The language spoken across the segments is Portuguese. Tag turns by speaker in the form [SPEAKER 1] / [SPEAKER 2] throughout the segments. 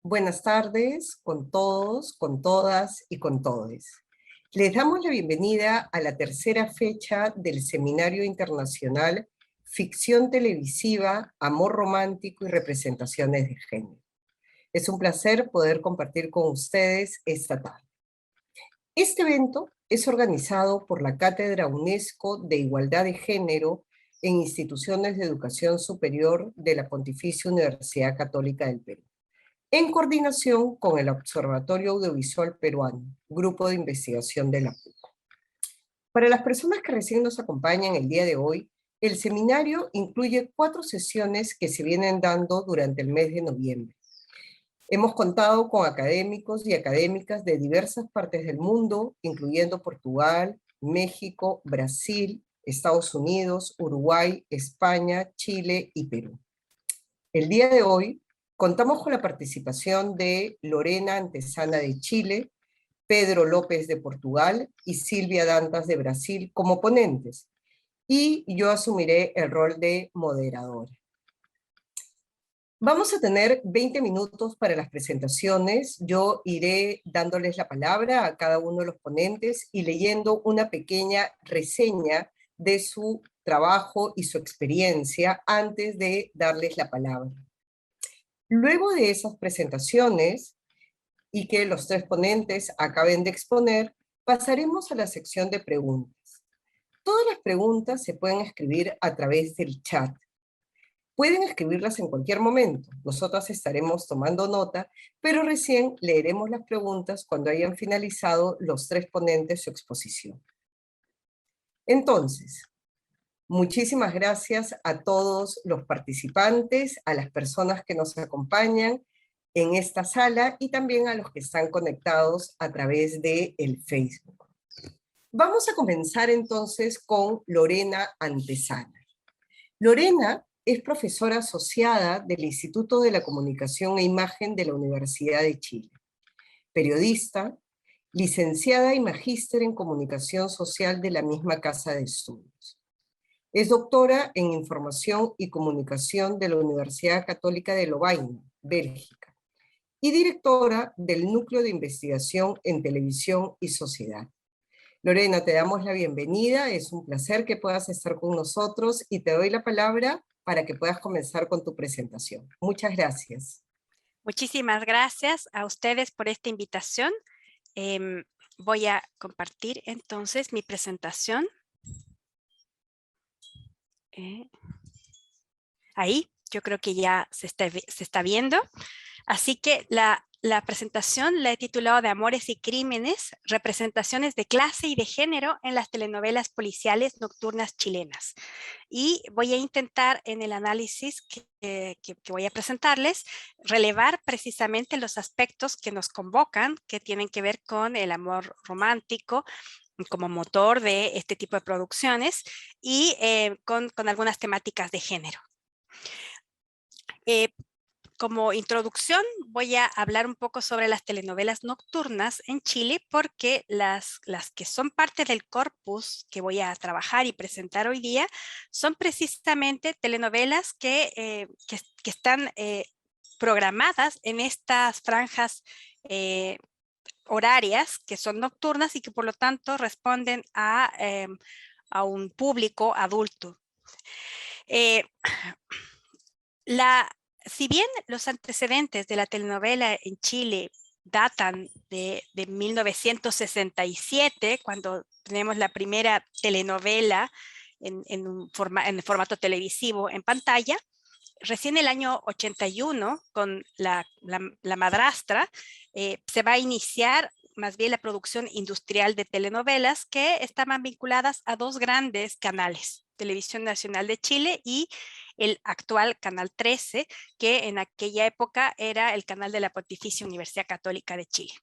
[SPEAKER 1] Buenas tardes con todos, con todas y con todes. Les damos la bienvenida a la tercera fecha del Seminario Internacional Ficción Televisiva, Amor Romántico y Representaciones de Género. Es un placer poder compartir con ustedes esta tarde. Este evento es organizado por la Cátedra UNESCO de Igualdad de Género en Instituciones de Educación Superior de la Pontificia Universidad Católica del Perú, en coordinación con el Observatorio Audiovisual Peruano, Grupo de Investigación de la PUC. Para las personas que recién nos acompañan el día de hoy, el seminario incluye 4 sesiones que se vienen dando durante el mes de noviembre. Hemos contado con académicos y académicas de diversas partes del mundo, incluyendo Portugal, México, Brasil, Estados Unidos, Uruguay, España, Chile y Perú. El día de hoy contamos con la participación de Lorena Antesana de Chile, Pedro López de Portugal y Silvia Dantas de Brasil como ponentes, y yo asumiré el rol de moderadora. Vamos a tener 20 minutos para las presentaciones. Yo iré dándoles la palabra a cada uno de los ponentes y leyendo una pequeña reseña de su trabajo y su experiencia antes de darles la palabra. Luego de esas presentaciones, y que los 3 ponentes acaben de exponer, pasaremos a la sección de preguntas. Todas las preguntas se pueden escribir a través del chat. Pueden escribirlas en cualquier momento. Nosotras estaremos tomando nota, pero recién leeremos las preguntas cuando hayan finalizado los 3 ponentes su exposición. Entonces, muchísimas gracias a todos los participantes, a las personas que nos acompañan en esta sala y también a los que están conectados a través de el Facebook. Vamos a comenzar entonces con Lorena Antesana. Lorena es profesora asociada del Instituto de la Comunicación e Imagen de la Universidad de Chile, periodista, licenciada y magíster en Comunicación Social de la misma Casa de Estudios. Es doctora en Información y Comunicación de la Universidad Católica de Lovaina, Bélgica, y directora del Núcleo de Investigación en Televisión y Sociedad. Lorena, te damos la bienvenida, es un placer que puedas estar con nosotros y te doy la palabra para que puedas comenzar con tu presentación. Muchas gracias.
[SPEAKER 2] Muchísimas gracias a ustedes por esta invitación. Voy a compartir entonces mi presentación. Ahí, yo creo que ya se está viendo. Así que la presentación la he titulado de Amores y Crímenes, representaciones de clase y de género en las telenovelas policiales nocturnas chilenas. Y voy a intentar en el análisis que voy a presentarles, relevar precisamente los aspectos que nos convocan, que tienen que ver con el amor romántico, como motor de este tipo de producciones y con algunas temáticas de género. Como introducción voy a hablar un poco sobre las telenovelas nocturnas en Chile porque las que son parte del corpus que voy a trabajar y presentar hoy día son precisamente telenovelas que están programadas en estas franjas horarias que son nocturnas y que por lo tanto responden a un público adulto. Si bien los antecedentes de la telenovela en Chile datan de 1967, cuando tenemos la primera telenovela en el formato televisivo en pantalla, recién el año 81, con la madrastra, se va a iniciar más bien la producción industrial de telenovelas que estaban vinculadas a 2 grandes canales, Televisión Nacional de Chile y el actual Canal 13, que en aquella época era el canal de la Pontificia Universidad Católica de Chile.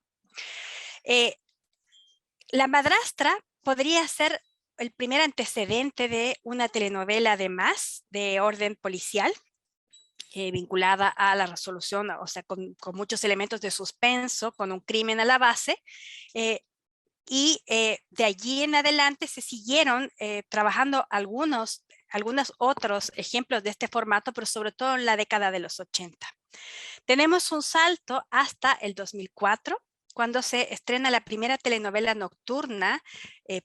[SPEAKER 2] La madrastra podría ser el primer antecedente de una telenovela además de orden policial, vinculada a la resolución, o sea, con muchos elementos de suspenso, con un crimen a la base, y de allí en adelante se siguieron trabajando algunos otros ejemplos de este formato, pero sobre todo en la década de los 80. Tenemos un salto hasta el 2004, cuando se estrena la primera telenovela nocturna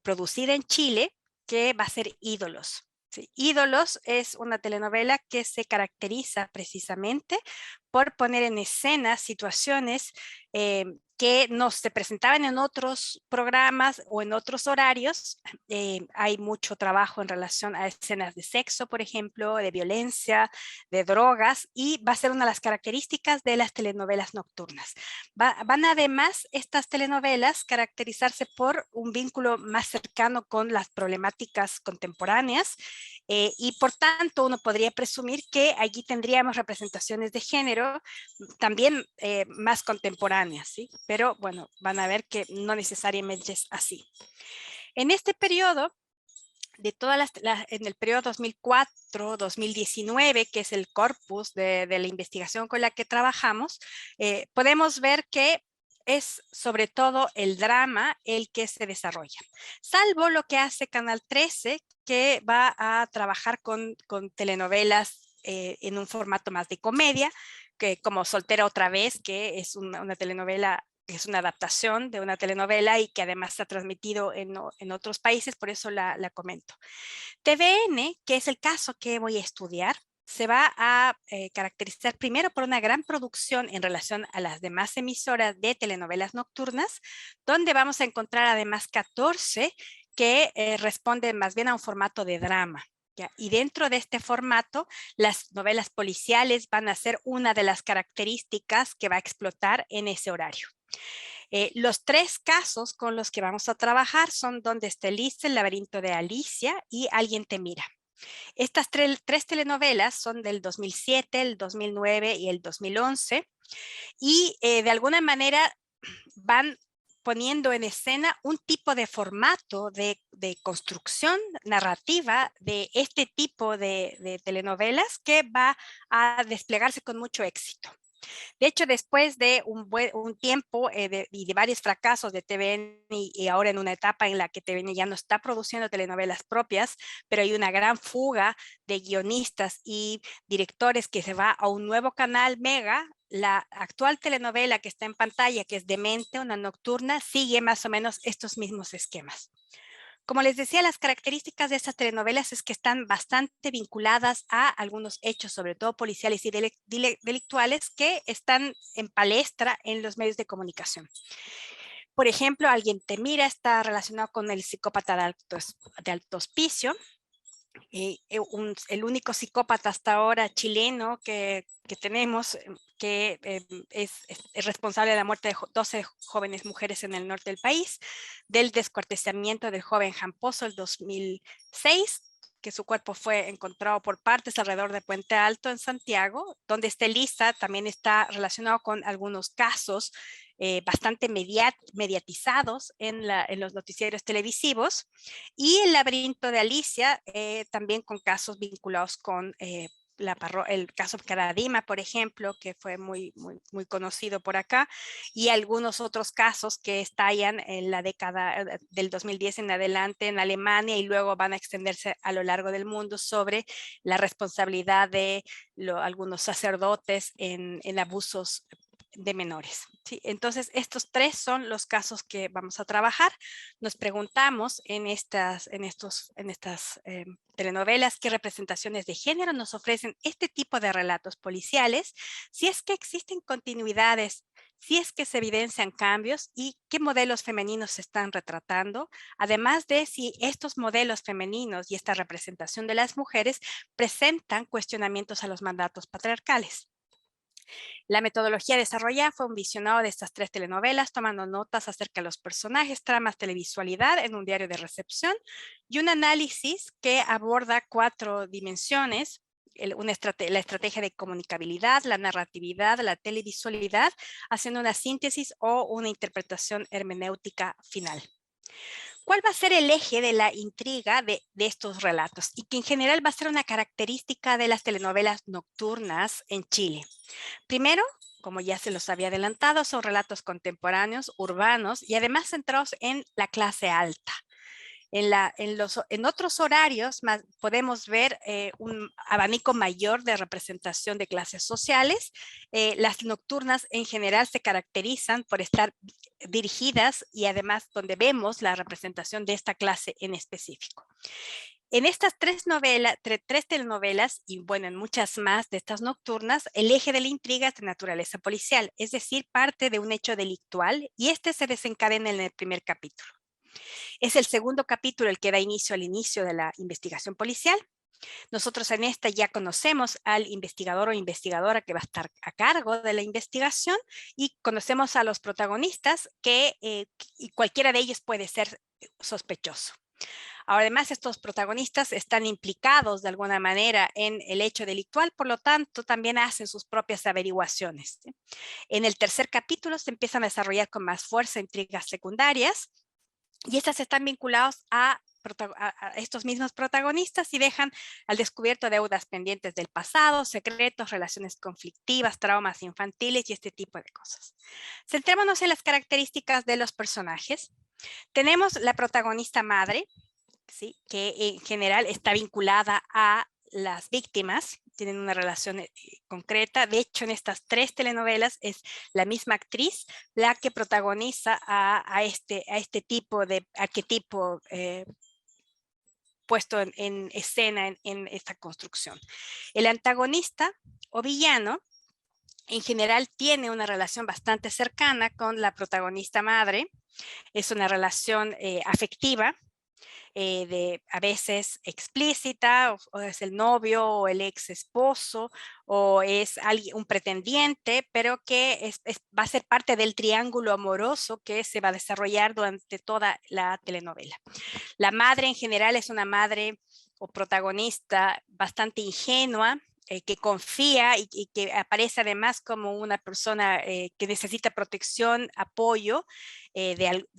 [SPEAKER 2] producida en Chile, que va a ser Ídolos. Sí, Ídolos es una telenovela que se caracteriza precisamente por poner en escena situaciones que no se presentaban en otros programas o en otros horarios. Hay mucho trabajo en relación a escenas de sexo, por ejemplo, de violencia, de drogas, y va a ser una de las características de las telenovelas nocturnas. Van además estas telenovelas caracterizarse por un vínculo más cercano con las problemáticas contemporáneas, y por tanto uno podría presumir que allí tendríamos representaciones de género también más contemporáneas, ¿sí? Pero bueno, van a ver que no necesariamente es así. En este periodo, en el periodo 2004-2019, que es el corpus de la investigación con la que trabajamos, podemos ver que es sobre todo el drama el que se desarrolla, salvo lo que hace Canal 13, que va a trabajar con telenovelas en un formato más de comedia, que como Soltera otra vez, que es una telenovela, es una adaptación de una telenovela y que además se ha transmitido en otros países, por eso la comento. TVN, que es el caso que voy a estudiar, se va a caracterizar primero por una gran producción en relación a las demás emisoras de telenovelas nocturnas, donde vamos a encontrar además 14 que responden más bien a un formato de drama. ¿Ya? Y dentro de este formato, las novelas policiales van a ser una de las características que va a explotar en ese horario. Los tres casos con los que vamos a trabajar son Donde está Alicia, El laberinto de Alicia y Alguien te mira. Estas tres telenovelas son del 2007, el 2009 y el 2011, y de alguna manera van poniendo en escena un tipo de formato de construcción narrativa de este tipo de telenovelas que va a desplegarse con mucho éxito. De hecho, después de un tiempo y de varios fracasos de TVN y ahora en una etapa en la que TVN ya no está produciendo telenovelas propias, pero hay una gran fuga de guionistas y directores que se va a un nuevo canal Mega, la actual telenovela que está en pantalla, que es Demente, una nocturna, sigue más o menos estos mismos esquemas. Como les decía, las características de estas telenovelas es que están bastante vinculadas a algunos hechos, sobre todo policiales y delictuales, que están en palestra en los medios de comunicación. Por ejemplo, Alguien te mira está relacionado con el psicópata de alto hospicio. El único psicópata hasta ahora chileno que tenemos, que es responsable de la muerte de 12 jóvenes mujeres en el norte del país, del descuartizamiento del joven Jamposo el 2006, que su cuerpo fue encontrado por partes alrededor de Puente Alto en Santiago. Donde está Elisa también está relacionado con algunos casos bastante mediatizados en los noticieros televisivos, y El laberinto de Alicia también con casos vinculados con el caso Caradima, por ejemplo, que fue muy conocido por acá, y algunos otros casos que estallan en la década del 2010 en adelante en Alemania y luego van a extenderse a lo largo del mundo sobre la responsabilidad de algunos sacerdotes en abusos de menores. ¿Sí? Entonces, estos tres son los casos que vamos a trabajar. Nos preguntamos en estas telenovelas qué representaciones de género nos ofrecen este tipo de relatos policiales, si es que existen continuidades, si es que se evidencian cambios y qué modelos femeninos se están retratando, además de si estos modelos femeninos y esta representación de las mujeres presentan cuestionamientos a los mandatos patriarcales. La metodología desarrollada fue un visionado de estas tres telenovelas, tomando notas acerca de los personajes, tramas, televisualidad en un diario de recepción y un análisis que aborda 4 dimensiones: la estrategia de comunicabilidad, la narratividad, la televisualidad, haciendo una síntesis o una interpretación hermenéutica final. ¿Cuál va a ser el eje de la intriga de estos relatos? Y que en general va a ser una característica de las telenovelas nocturnas en Chile. Primero, como ya se los había adelantado, son relatos contemporáneos, urbanos y además centrados en la clase alta. En otros horarios podemos ver un abanico mayor de representación de clases sociales. Las nocturnas en general se caracterizan por estar dirigidas y además donde vemos la representación de esta clase en específico. En estas tres telenovelas, y bueno, en muchas más de estas nocturnas, el eje de la intriga es de naturaleza policial, es decir, parte de un hecho delictual, y este se desencadena en el primer capítulo. Es el segundo capítulo el que da inicio al inicio de la investigación policial. Nosotros en esta ya conocemos al investigador o investigadora que va a estar a cargo de la investigación y conocemos a los protagonistas y cualquiera de ellos puede ser sospechoso. Además, estos protagonistas están implicados de alguna manera en el hecho delictual, por lo tanto, también hacen sus propias averiguaciones. En el tercer capítulo se empiezan a desarrollar con más fuerza intrigas secundarias y estas están vinculadas a estos mismos protagonistas y dejan al descubierto deudas pendientes del pasado, secretos, relaciones conflictivas, traumas infantiles y este tipo de cosas. Centrémonos en las características de los personajes. Tenemos la protagonista madre, ¿sí?, que en general está vinculada a las víctimas, tienen una relación concreta. De hecho, en estas tres telenovelas es la misma actriz la que protagoniza a este tipo de arquetipo puesto en escena en esta construcción. El antagonista o villano en general tiene una relación bastante cercana con la protagonista madre. Es una relación afectiva, a veces explícita, o es el novio o el ex esposo, o es un pretendiente, pero que va a ser parte del triángulo amoroso que se va a desarrollar durante toda la telenovela. La madre en general es una madre o protagonista bastante ingenua, que confía y que aparece además como una persona que necesita protección, apoyo,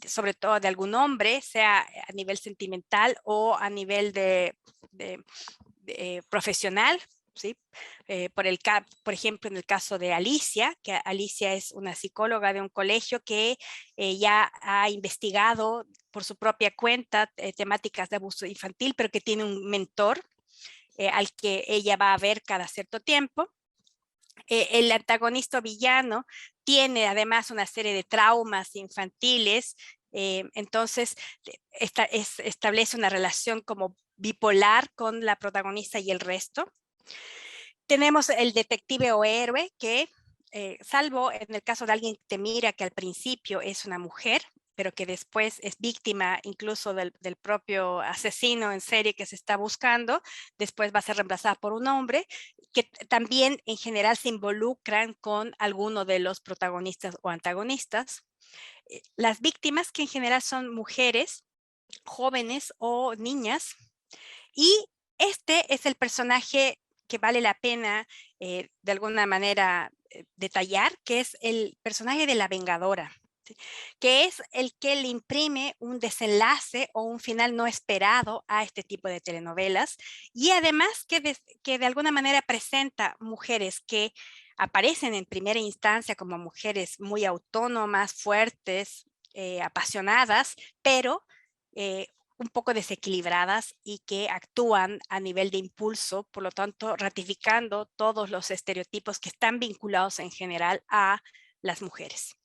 [SPEAKER 2] sobre todo de algún hombre, sea a nivel sentimental o a nivel de profesional. ¿Sí? Por ejemplo, en el caso de Alicia, que Alicia es una psicóloga de un colegio que ya ha investigado por su propia cuenta temáticas de abuso infantil, pero que tiene un mentor al que ella va a ver cada cierto tiempo. El antagonista villano tiene además una serie de traumas infantiles, entonces establece una relación como bipolar con la protagonista y el resto. Tenemos el detective o héroe que, salvo en el caso de alguien que te mira que al principio es una mujer, pero que después es víctima incluso del propio asesino en serie que se está buscando, después va a ser reemplazada por un hombre, que también en general se involucran con alguno de los protagonistas o antagonistas. Las víctimas, que en general son mujeres, jóvenes o niñas, y este es el personaje que vale la pena de alguna manera detallar, que es el personaje de la vengadora, ¿sí?, que es el que le imprime un desenlace o un final no esperado a este tipo de telenovelas, y además que de alguna manera presenta mujeres que aparecen en primera instancia como mujeres muy autónomas, fuertes, apasionadas, pero un poco desequilibradas y que actúan a nivel de impulso, por lo tanto, ratificando todos los estereotipos que están vinculados en general a las mujeres.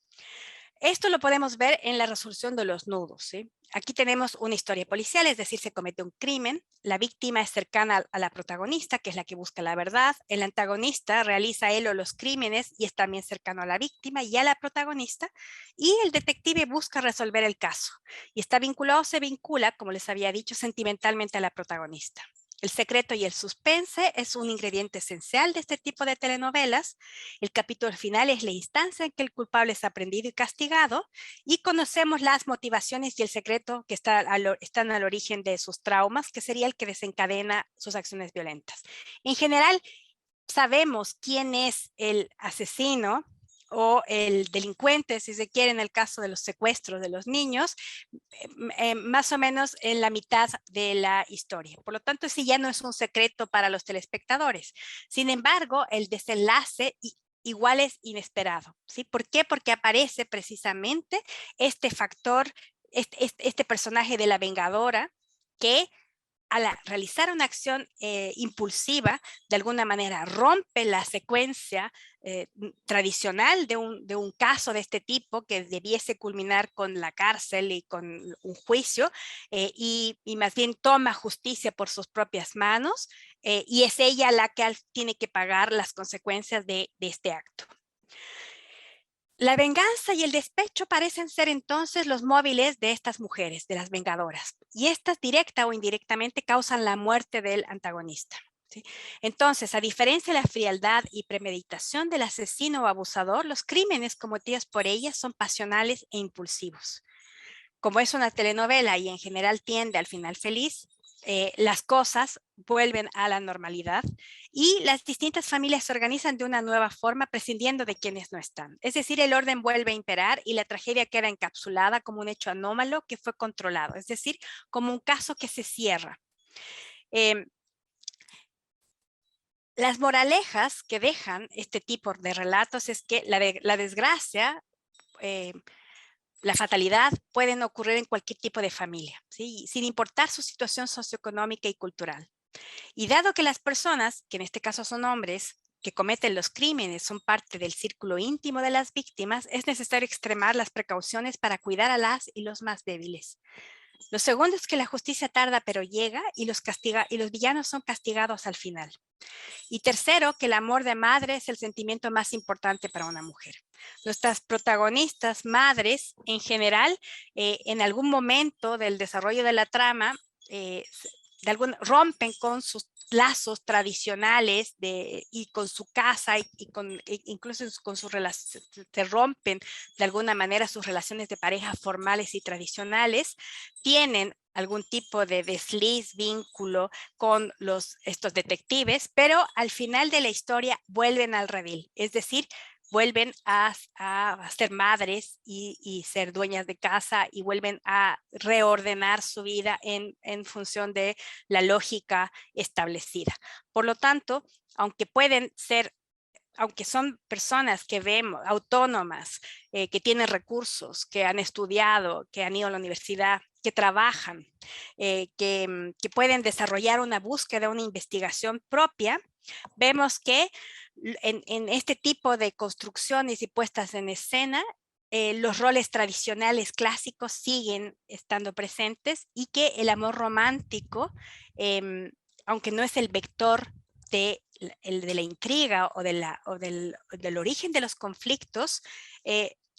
[SPEAKER 2] Esto lo podemos ver en la resolución de los nudos, ¿sí? Aquí tenemos una historia policial, es decir, se comete un crimen, la víctima es cercana a la protagonista, que es la que busca la verdad, el antagonista realiza él o los crímenes y es también cercano a la víctima y a la protagonista, y el detective busca resolver el caso, y está vinculado, se vincula, como les había dicho, sentimentalmente a la protagonista. El secreto y el suspense es un ingrediente esencial de este tipo de telenovelas. El capítulo final es la instancia en que el culpable es aprendido y castigado, y conocemos las motivaciones y el secreto que están al origen de sus traumas, que sería el que desencadena sus acciones violentas. En general, sabemos quién es el asesino o el delincuente, si se quiere, en el caso de los secuestros de los niños, más o menos en la mitad de la historia. Por lo tanto, sí, ya no es un secreto para los telespectadores. Sin embargo, el desenlace igual es inesperado, ¿sí? ¿Por qué? Porque aparece precisamente este factor, este personaje de la vengadora, que al realizar una acción impulsiva, de alguna manera rompe la secuencia tradicional de un caso de este tipo que debiese culminar con la cárcel y con un juicio, y más bien toma justicia por sus propias manos, y es ella la que tiene que pagar las consecuencias de este acto. La venganza y el despecho parecen ser entonces los móviles de estas mujeres, de las vengadoras, y estas directa o indirectamente causan la muerte del antagonista, ¿sí? Entonces, a diferencia de la frialdad y premeditación del asesino o abusador, los crímenes cometidos por ellas son pasionales e impulsivos. Como es una telenovela y en general tiende al final feliz, las cosas vuelven a la normalidad y las distintas familias se organizan de una nueva forma prescindiendo de quienes no están. Es decir, el orden vuelve a imperar y la tragedia queda encapsulada como un hecho anómalo que fue controlado, es decir, como un caso que se cierra. Las moralejas que dejan este tipo de relatos es que la desgracia, la fatalidad pueden ocurrir en cualquier tipo de familia, ¿sí? Sin importar su situación socioeconómica y cultural. Y dado que las personas, que en este caso son hombres, que cometen los crímenes son parte del círculo íntimo de las víctimas, es necesario extremar las precauciones para cuidar a las y los más débiles. Lo segundo es que la justicia tarda pero llega y los villanos son castigados al final. Y tercero, que el amor de madre es el sentimiento más importante para una mujer. Nuestras protagonistas madres, en general, en algún momento del desarrollo de la trama, rompen con sus lazos tradicionales y con su casa incluso con sus relaciones, se rompen de alguna manera sus relaciones de pareja formales y tradicionales, tienen algún tipo de desliz, vínculo con estos detectives, pero al final de la historia vuelven al redil, es decir, vuelven a ser madres y ser dueñas de casa y vuelven a reordenar su vida en función de la lógica establecida. Por lo tanto, aunque son personas que vemos autónomas, que tienen recursos, que han estudiado, que han ido a la universidad, que trabajan, que pueden desarrollar una búsqueda, una investigación propia, vemos que en este tipo de construcciones y puestas en escena, los roles tradicionales clásicos siguen estando presentes y que el amor romántico, aunque no es el vector de la intriga o del origen de los conflictos,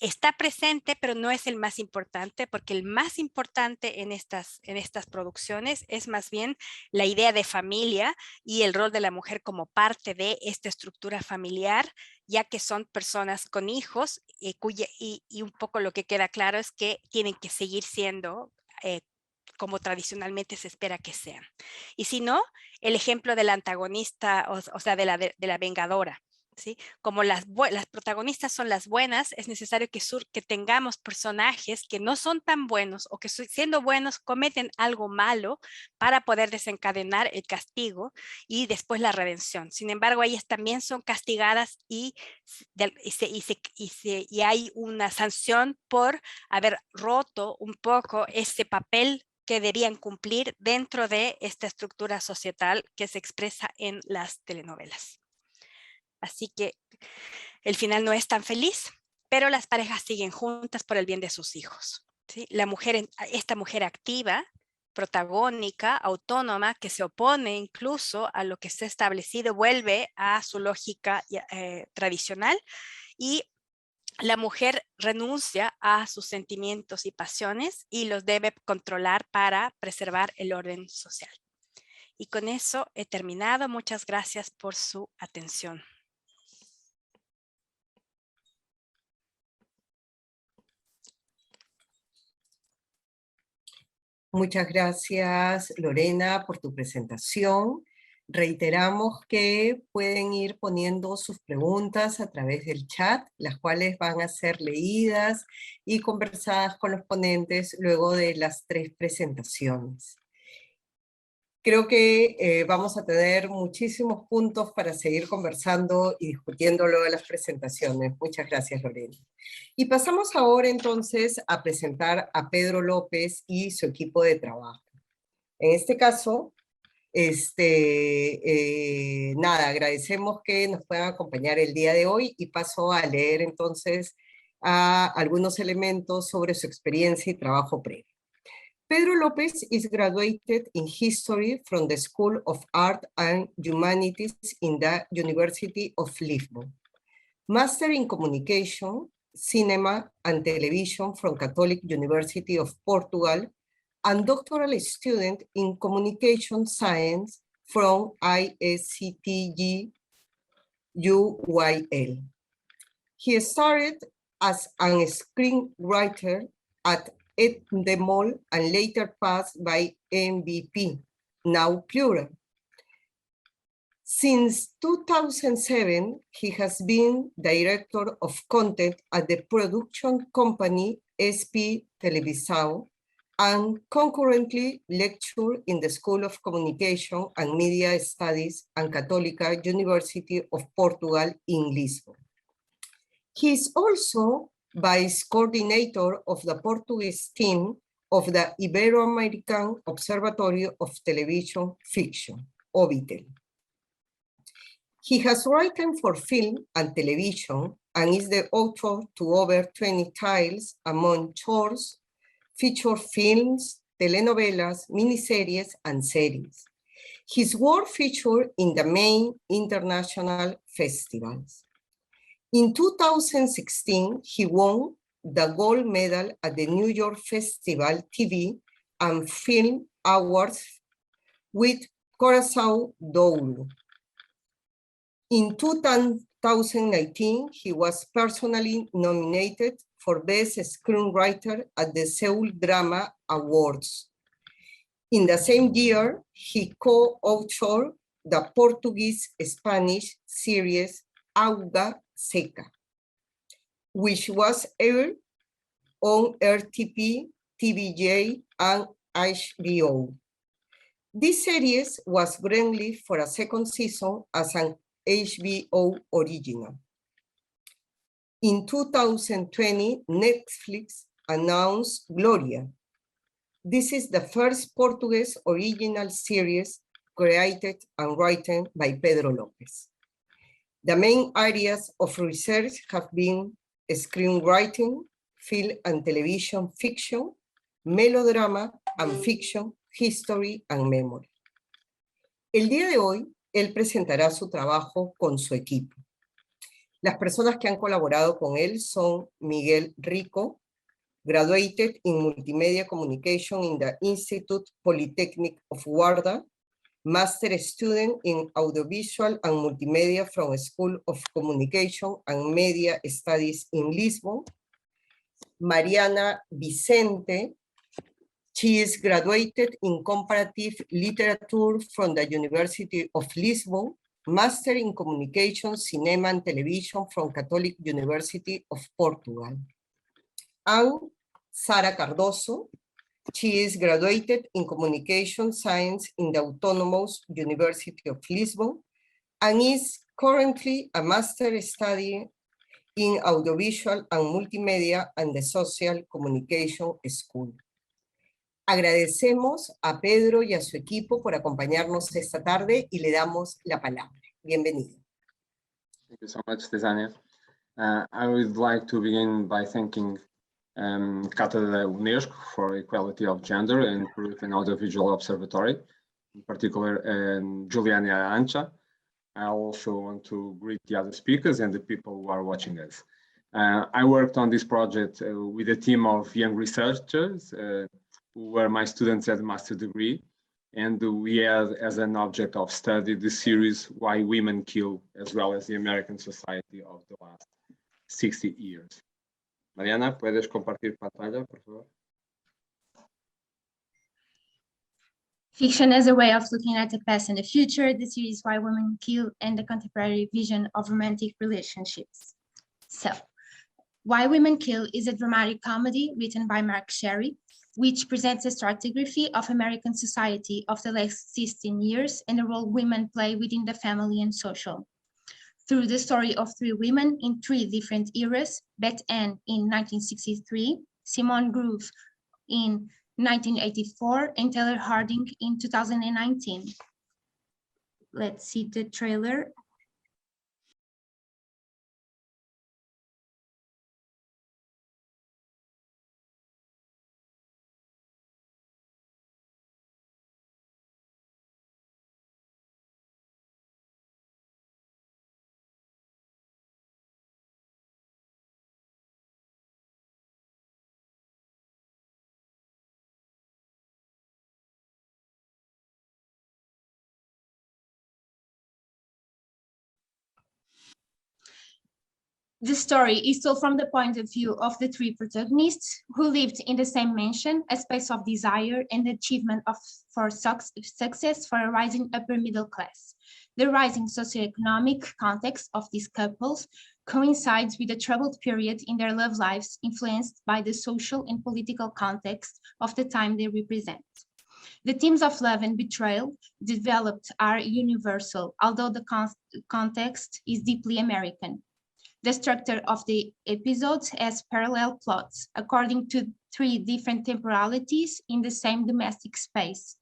[SPEAKER 2] está presente, pero no es el más importante, porque el más importante en estas producciones es más bien la idea de familia y el rol de la mujer como parte de esta estructura familiar, ya que son personas con hijos y un poco lo que queda claro es que tienen que seguir siendo como tradicionalmente se espera que sean. Y si no, el ejemplo del antagonista, o sea, de la vengadora, ¿sí? Como las protagonistas son las buenas, es necesario que tengamos personajes que no son tan buenos o que siendo buenos cometen algo malo para poder desencadenar el castigo y después la redención. Sin embargo, ellas también son castigadas y hay una sanción por haber roto un poco ese papel que debían cumplir dentro de esta estructura societal que se expresa en las telenovelas. Así que el final no es tan feliz, pero las parejas siguen juntas por el bien de sus hijos, ¿sí? Esta mujer activa, protagónica, autónoma, que se opone incluso a lo que se ha establecido, vuelve a su lógica tradicional y la mujer renuncia a sus sentimientos y pasiones y los debe controlar para preservar el orden social. Y con eso he terminado. Muchas gracias por su atención.
[SPEAKER 1] Muchas gracias, Lorena, por tu presentación. Reiteramos que pueden ir poniendo sus preguntas a través del chat, las cuales van a ser leídas y conversadas con los ponentes luego de las 3 presentaciones. Creo que vamos a tener muchísimos puntos para seguir conversando y discutiendo luego de las presentaciones. Muchas gracias, Lorena. Y pasamos ahora entonces a presentar a Pedro López y su equipo de trabajo. En este caso, nada, agradecemos que nos puedan acompañar el día de hoy y paso a leer entonces algunos elementos sobre su experiencia y trabajo previo. Pedro Lopez is graduated in history from the School of Art and Humanities in the University of Lisbon. Master in Communication, Cinema and Television from Catholic University of Portugal, and doctoral student in Communication Science from ISCTG UYL. He started as a screenwriter at Endemol and later passed by MVP, now Plural. Since 2007, he has been director of content at the production company SP Televisão and concurrently lectured in the School of Communication and Media Studies and Católica University of Portugal in Lisbon. He is also vice coordinator of the Portuguese team of the Ibero-American Observatory of Television Fiction, OBITEL. He has written for film and television and is the author to over 20 titles among shorts, feature films, telenovelas, miniseries, and series. His work featured in the main international festivals. In 2016, he won the gold medal at the New York Festival TV and Film Awards with Coração d'Ouro. In 2019, he was personally nominated for Best Screenwriter at the Seoul Drama Awards. In the same year, he co-authored the Portuguese-Spanish series Auga Seca, which was aired on RTP, TVJ, and HBO. This series was greenlit for a second season as an HBO original. In 2020, Netflix announced Gloria. This is the first Portuguese original series created and written by Pedro Lopez. The main areas of research have been screenwriting, film and television fiction, melodrama and fiction, history and memory. El día de hoy, él presentará su trabajo con su equipo. Las personas que han colaborado con él son Miguel Rico, graduated in Multimedia Communication in the Institute Polytechnic of Guarda, master student in Audiovisual and Multimedia from School of Communication and Media Studies in Lisbon. Mariana Vicente, she is graduated in Comparative Literature from the University of Lisbon, master in Communication, Cinema and Television from Catholic University of Portugal. And Sara Cardoso, she is graduated in Communication Science in the Autonomous University of Lisbon and is currently a master study in Audiovisual and Multimedia and the Social Communication School. Agradecemos a Pedro y a su equipo por acompañarnos esta tarde y le damos la palabra. Bienvenido.
[SPEAKER 3] Thank you so much, Tizania. I would like to begin by thanking Cátedra UNESCO for Equality of Gender and Peruvian and Audiovisual Observatory, in particular Juliana Ancha. I also want to greet the other speakers and the people who are watching us. I worked on this project with a team of young researchers who were my students at the master's degree, and we had as an object of study the series Why Women Kill, as well as the American society of the last 60 years. Mariana, ¿puedes compartir pantalla, por favor?
[SPEAKER 4] Fiction as a way of looking at the past and the future, the series Why Women Kill, and the contemporary vision of romantic relationships. So, Why Women Kill is a dramatic comedy written by Mark Sherry, which presents a stratigraphy of American society of the last 16 years and the role women play within the family and social. Through the story of three women in three different eras, Beth Ann in 1963, Simone Groove in 1984, and Taylor Harding in 2019. Let's see the trailer. The story is told from the point of view of the three protagonists who lived in the same mansion, a space of desire and achievement for success for a rising upper middle class. The rising socioeconomic context of these couples coincides with a troubled period in their love lives influenced by the social and political context of the time they represent. The themes of love and betrayal developed are universal, although the context is deeply American. The structure of the episodes has parallel plots, according to three different temporalities in the same domestic space,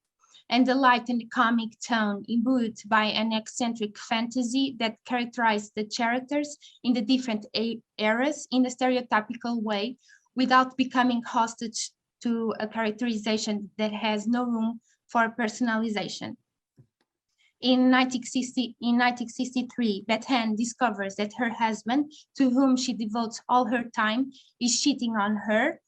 [SPEAKER 4] and the light and comic tone imbued by an eccentric fantasy that characterized the characters in the different eras in a stereotypical way without becoming hostage to a characterization that has no room for personalization. In 1963, Beth Ann discovers that her husband, to whom she devotes all her time, is cheating on her,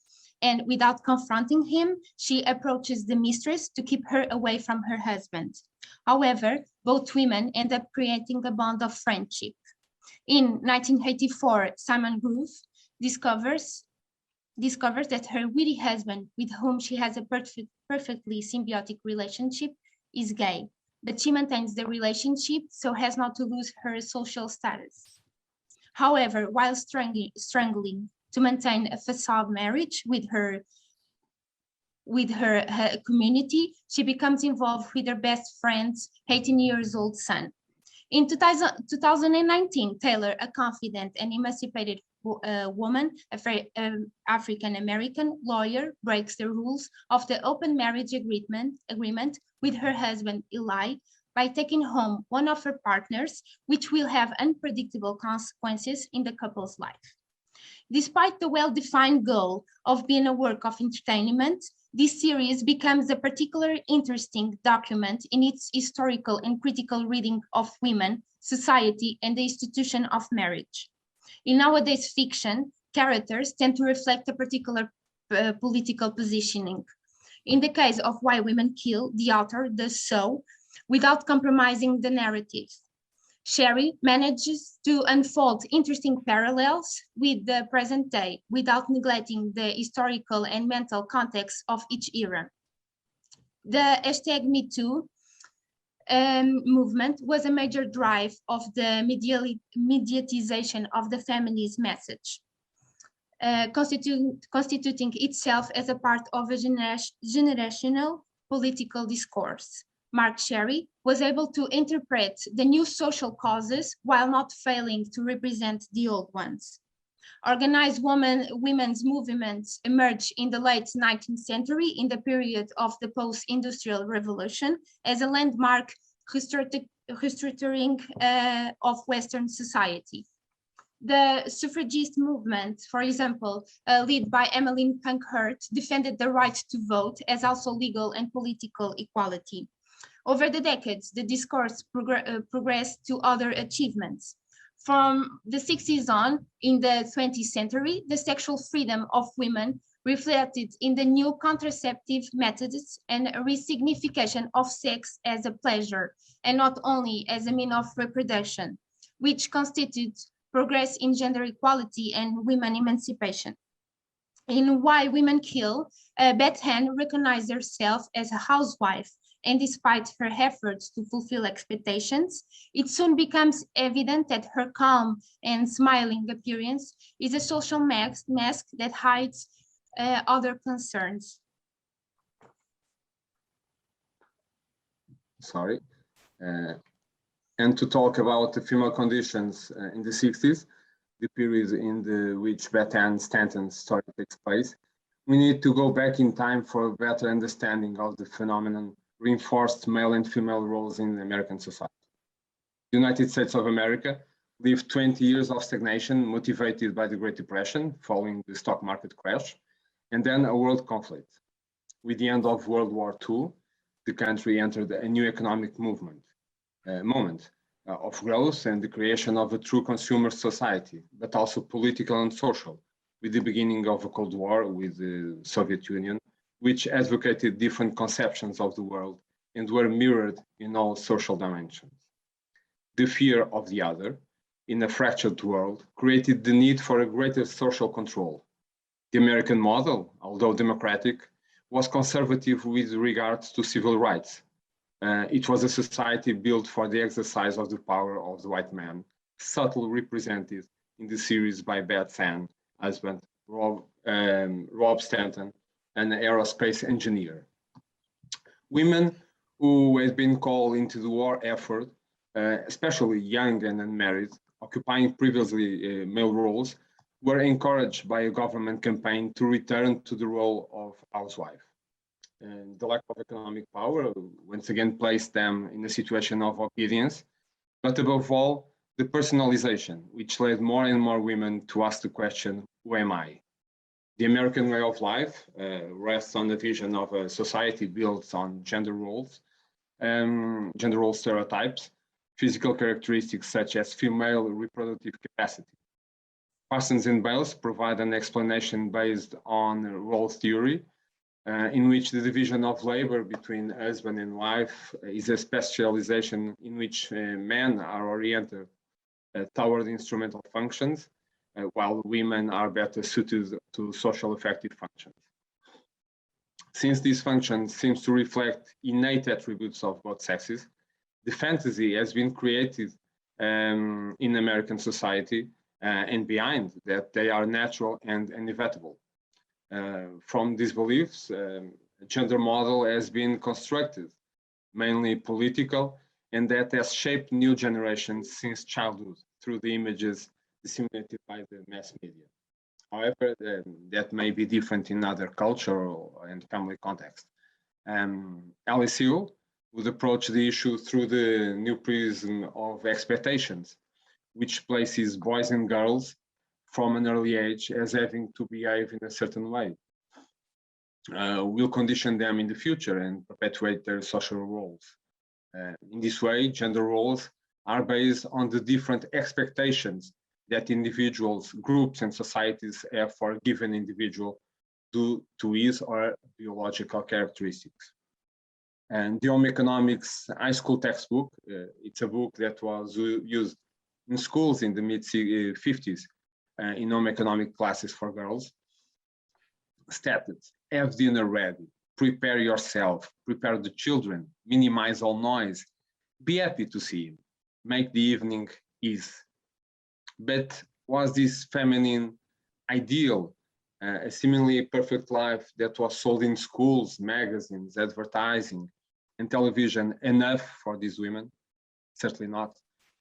[SPEAKER 4] and without confronting him, she approaches the mistress to keep her away from her husband. However, both women end up creating a bond of friendship. In 1984, Simon Groove discovers that her witty husband, with whom she has a perfectly symbiotic relationship, is gay, but she maintains the relationship so as not to lose her social status. However, while struggling to maintain a facade marriage with her community, she becomes involved with her best friend's 18-year-old son. In 2019, Taylor, a confident and emancipated woman, African-American lawyer, breaks the rules of the open marriage agreement with her husband, Eli, by taking home one of her partners, which will have unpredictable consequences in the couple's life. Despite the well-defined goal of being a work of entertainment, this series becomes a particularly interesting document in its historical and critical reading of women, society, and the institution of marriage. In nowadays fiction, characters tend to reflect a particular political positioning. In the case of Why Women Kill, the author does so without compromising the narrative. Sherry manages to unfold interesting parallels with the present day without neglecting the historical and mental context of each era. The #MeToo movement was a major drive of the mediatization of the feminist message, constituting itself as a part of a generational political discourse. Mark Sherry was able to interpret the new social causes while not failing to represent the old ones. Organized women's movements emerged in the late 19th century in the period of the post-industrial revolution as a landmark restructuring of Western society. The suffragist movement, for example, led by Emmeline Pankhurst, defended the right to vote as also legal and political equality. Over the decades, the discourse progressed to other achievements. From the 60s on, in the 20th century, the sexual freedom of women reflected in the new contraceptive methods and a resignification of sex as a pleasure and not only as a means of reproduction, which constitutes progress in gender equality and women emancipation. In Why Women Kill, Beth Ann recognized herself as a housewife, and despite her efforts to fulfill expectations, it soon becomes evident that her calm and smiling appearance is a social mask that hides other concerns.
[SPEAKER 3] Sorry. And to talk about the female conditions in the 60s, the period in which Beth Ann Stanton's story takes place, we need to go back in time for a better understanding of the phenomenon reinforced male and female roles in American society. The United States of America lived 20 years of stagnation motivated by the Great Depression following the stock market crash, and then a world conflict. With the end of World War II, the country entered a new economic moment of growth and the creation of a true consumer society, but also political and social, with the beginning of a Cold War with the Soviet Union, which advocated different conceptions of the world and were mirrored in all social dimensions. The fear of the other in a fractured world created the need for a greater social control. The American model, although democratic, was conservative with regards to civil rights. It was a society built for the exercise of the power of the white man, subtly represented in the series by Beth Ann husband, Rob Stanton, an aerospace engineer. Women who had been called into the war effort, especially young and unmarried, occupying previously male roles, were encouraged by a government campaign to return to the role of housewife. And the lack of economic power once again placed them in a situation of obedience, but above all, the personalization, which led more and more women to ask the question, who am I? The American way of life rests on the vision of a society built on gender role stereotypes, physical characteristics such as female reproductive capacity. Parsons and Bales provide an explanation based on role theory, in which the division of labor between husband and wife is a specialization in which men are oriented toward instrumental functions, while women are better suited to social effective functions. Since these functions seem to reflect innate attributes of both sexes, the fantasy has been created in American society and behind that they are natural and inevitable. From these beliefs, a gender model has been constructed, mainly political, and that has shaped new generations since childhood through the images disseminated by the mass media. However, that may be different in other cultural and family contexts. Alice Hill would approach the issue through the new prism of expectations, which places boys and girls from an early age as having to behave in a certain way. Will condition them in the future and perpetuate their social roles. In this way, gender roles are based on the different expectations that individuals, groups, and societies have for a given individual due to his or biological characteristics. And the Home Economics High School textbook, it's a book that was used in schools in the mid-50s in home economic classes for girls, stated, have dinner ready, prepare yourself, prepare the children, minimize all noise, be happy to see him, make the evening easy. But was this feminine ideal, a seemingly perfect life that was sold in schools, magazines, advertising, and television enough for these women? Certainly not.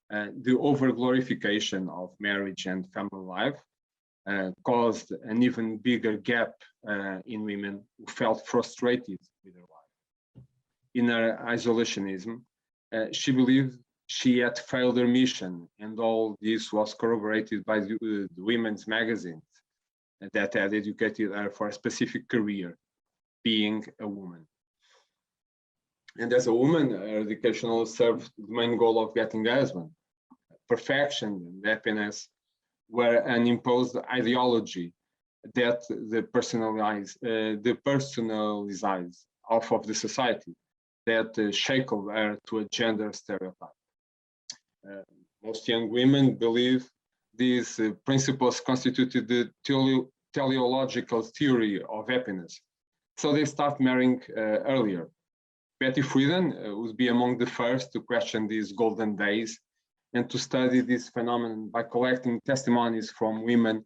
[SPEAKER 3] The over-glorification of marriage and family life caused an even bigger gap in women who felt frustrated with their life. In her isolationism, she believed she had failed her mission, and all this was corroborated by the women's magazines that had educated her for a specific career, being a woman. And as a woman, her education served the main goal of getting a husband. Perfection and happiness were an imposed ideology that the personalized off of the society that shackled her to a gender stereotype. Most young women believe these principles constituted the teleological theory of happiness, so they start marrying earlier. Betty Friedan would be among the first to question these golden days and to study this phenomenon by collecting testimonies from women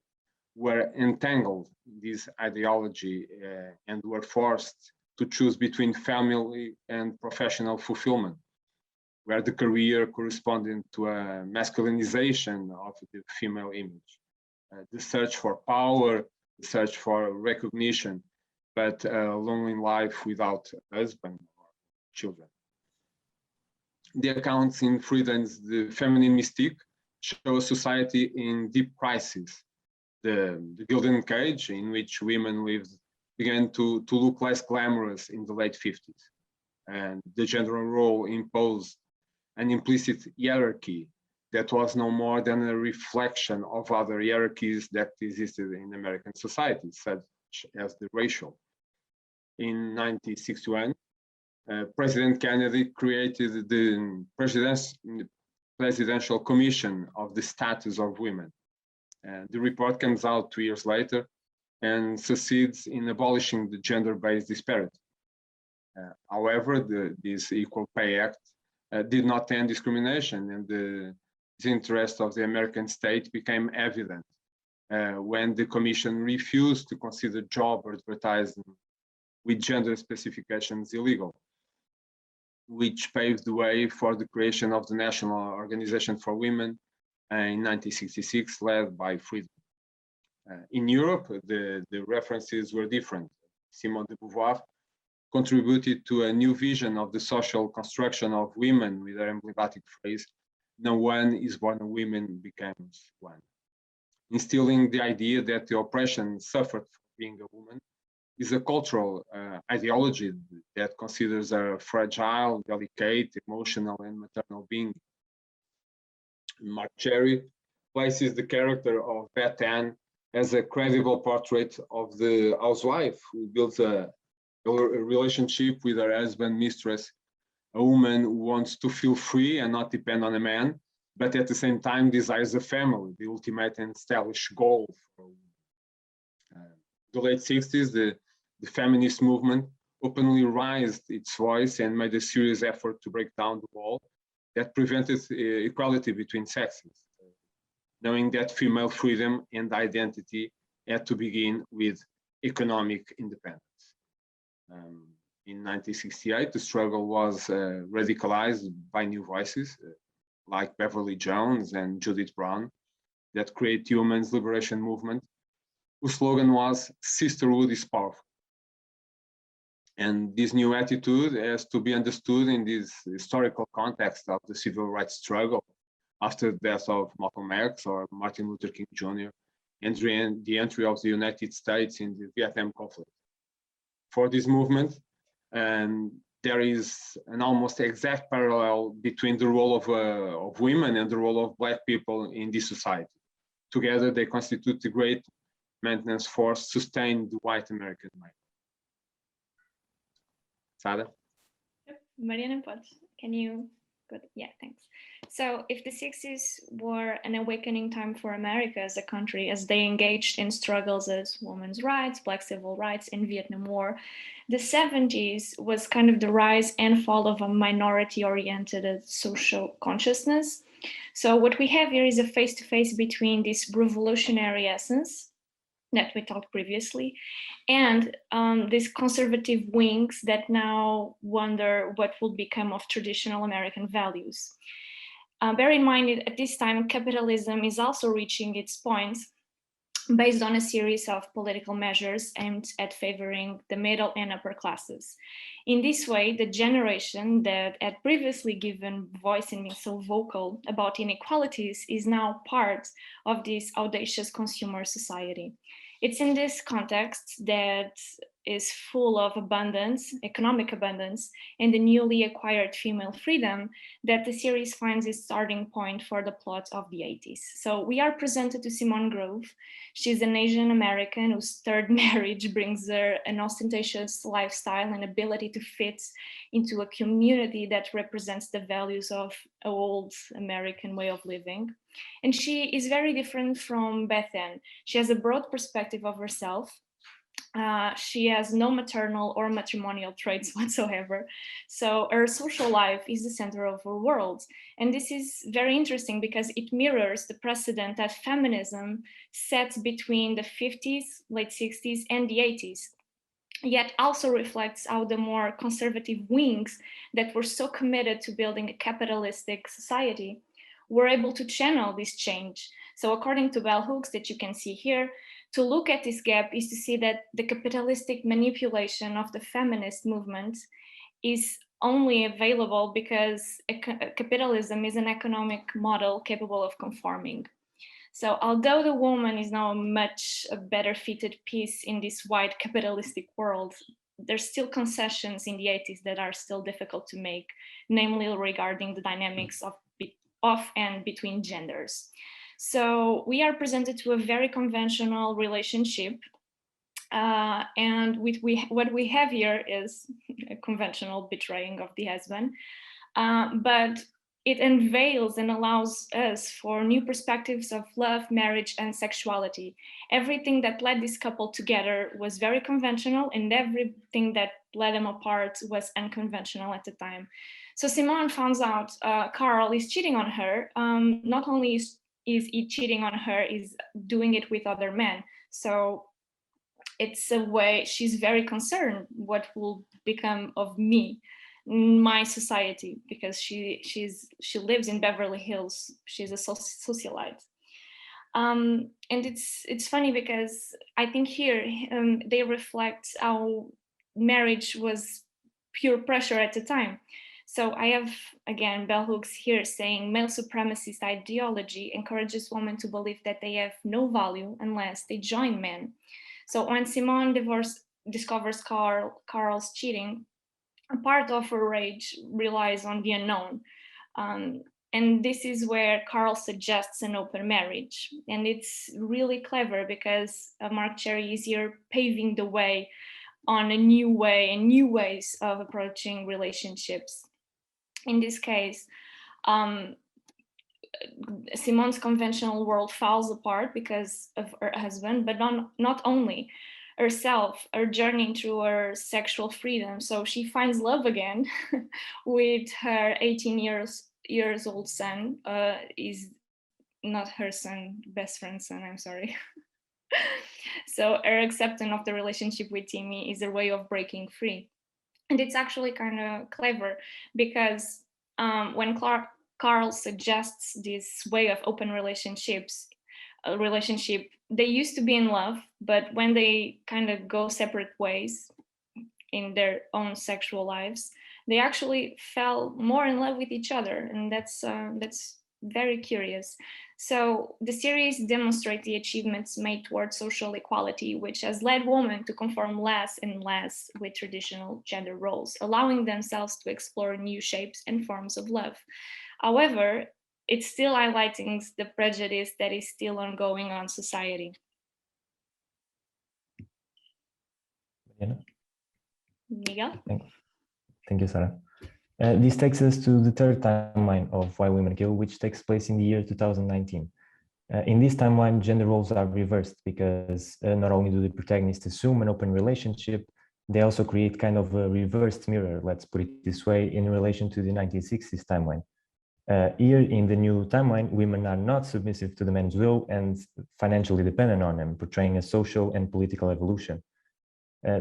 [SPEAKER 3] who were entangled in this ideology and were forced to choose between family and professional fulfillment, where the career corresponded to a masculinization of the female image. The search for power, the search for recognition, but a lonely life without a husband or children. The accounts in Friedan's The Feminine Mystique show a society in deep crisis. The Golden Cage in which women lived began to look less glamorous in the late 50s. And the gender role imposed an implicit hierarchy that was no more than a reflection of other hierarchies that existed in American society, such as the racial. In 1961, President Kennedy created the Presidential Commission of the Status of Women. The report comes out 2 years later and succeeds in abolishing the gender-based disparity. However, this Equal Pay Act did not end discrimination, and the disinterest of the American state became evident when the Commission refused to consider job advertising with gender specifications illegal, which paved the way for the creation of the National Organization for Women in 1966, led by Friedan. In Europe, the references were different. Simone de Beauvoir contributed to a new vision of the social construction of women with her emblematic phrase, "No one is born a woman, becomes one," instilling the idea that the oppression suffered from being a woman is a cultural ideology that considers her fragile, delicate, emotional, and maternal being. Mark Cherry places the character of Beth Ann as a credible portrait of the housewife who builds a relationship with her husband, mistress, a woman who wants to feel free and not depend on a man, but at the same time desires a family, the ultimate and established goal for the late 60s, the feminist movement openly raised its voice and made a serious effort to break down the wall that prevented equality between sexes, knowing that female freedom and identity had to begin with economic independence. In 1968, the struggle was radicalized by new voices like Beverly Jones and Judith Brown that created the women's liberation movement, whose slogan was "Sisterhood is powerful." And this new attitude has to be understood in this historical context of the civil rights struggle after the death of Malcolm X or Martin Luther King Jr. and the entry of the United States in the Vietnam conflict. For this movement, there is an almost exact parallel between the role of women and the role of Black people in this society. Together, they constitute the great maintenance force sustained the white American male. Sada?
[SPEAKER 5] Mariana, can you go? Yeah, thanks. So if the 60s were an awakening time for America as a country, as they engaged in struggles as women's rights, Black civil rights, and Vietnam War, the 70s was kind of the rise and fall of a minority-oriented social consciousness. So what we have here is a face-to-face between this revolutionary essence that we talked previously, and these conservative wings that now wonder what will become of traditional American values. Bear in mind that at this time, capitalism is also reaching its points based on a series of political measures aimed at favoring the middle and upper classes. In this way, the generation that had previously given voice and been so vocal about inequalities is now part of this audacious consumer society. It's in this context that is full of abundance, economic abundance, and the newly acquired female freedom that the series finds its starting point for the plot of the 80s. So we are presented to Simone Grove. She's an Asian American whose third marriage brings her an ostentatious lifestyle and ability to fit into a community that represents the values of an old American way of living. And she is very different from Beth Ann. She has a broad perspective of herself. She has no maternal or matrimonial traits whatsoever. So her social life is the center of her world. And this is very interesting because it mirrors the precedent that feminism set between the 50s, late 60s, and the 80s. Yet also reflects how the more conservative wings that were so committed to building a capitalistic society were able to channel this change. So according to Bell Hooks that you can see here, to look at this gap is to see that the capitalistic manipulation of the feminist movement is only available because capitalism is an economic model capable of conforming. So although the woman is now a much better fitted piece in this wide capitalistic world, there's still concessions in the 80s that are still difficult to make, namely regarding the dynamics of and between genders. So we are presented to a very conventional relationship, and what we have here is a conventional betraying of the husband, but it unveils and allows us for new perspectives of love, marriage, and sexuality. Everything that led this couple together was very conventional, and everything that led them apart was unconventional at the time. So Simone finds out Carl is cheating on her. Not only is he cheating on her, is doing it with other men. So it's a way she's very concerned what will become of me, my society, because she lives in Beverly Hills. She's a socialite. And it's funny because I think here they reflect how marriage was pure pressure at the time. So I have, again, bell hooks here saying male supremacist ideology encourages women to believe that they have no value unless they join men. So when Simone discovers Carl's cheating, a part of her rage relies on the unknown. And this is where Carl suggests an open marriage. And it's really clever because Marc Cherry is here paving the way on a new way and new ways of approaching relationships. In this case, Simone's conventional world falls apart because of her husband, but not only herself, her journey through her sexual freedom. So she finds love again with her 18 years old son. Is not her son, best friend's son, I'm sorry. So her acceptance of the relationship with Timmy is a way of breaking free. And it's actually kind of clever because when Carl suggests this way of open relationships, they used to be in love, but when they kind of go separate ways in their own sexual lives, they actually fell more in love with each other. And that's very curious. So the series demonstrates the achievements made towards social equality, which has led women to conform less and less with traditional gender roles, allowing themselves to explore new shapes and forms of love. However, it's still highlighting the prejudice that is still ongoing on society. Miguel?
[SPEAKER 6] Thank you, Sarah. This takes us to the third timeline of Why Women Kill, which takes place in the year 2019. In this timeline, gender roles are reversed because not only do the protagonists assume an open relationship, they also create kind of a reversed mirror, let's put it this way, in relation to the 1960s timeline. Here in the new timeline, women are not submissive to the man's will and financially dependent on him, portraying a social and political evolution.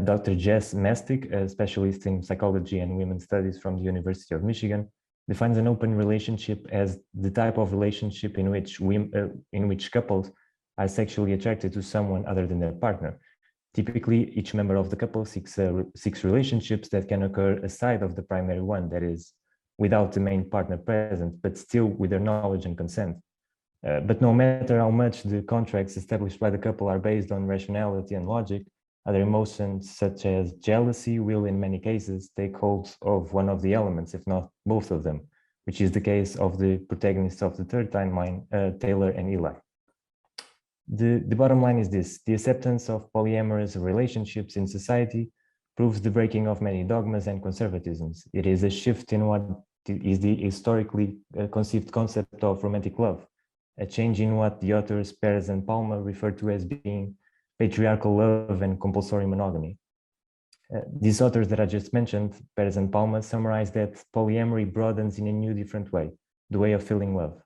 [SPEAKER 6] Dr. Jess Mestic, a specialist in psychology and women's studies from the University of Michigan, defines an open relationship as the type of relationship in which couples are sexually attracted to someone other than their partner. Typically, each member of the couple seeks relationships that can occur aside of the primary one, that is, without the main partner present, but still with their knowledge and consent. But no matter how much the contracts established by the couple are based on rationality and logic, other emotions such as jealousy will in many cases take hold of one of the elements, if not both of them, which is the case of the protagonists of the third timeline, Taylor and Eli. The bottom line is this: the acceptance of polyamorous relationships in society proves the breaking of many dogmas and conservatisms. It is a shift in what is the historically conceived concept of romantic love, a change in what the authors Perez and Palma referred to as being patriarchal love and compulsory monogamy. These authors that I just mentioned, Perez and Palma, summarize that polyamory broadens in a new, different way, the way of feeling love.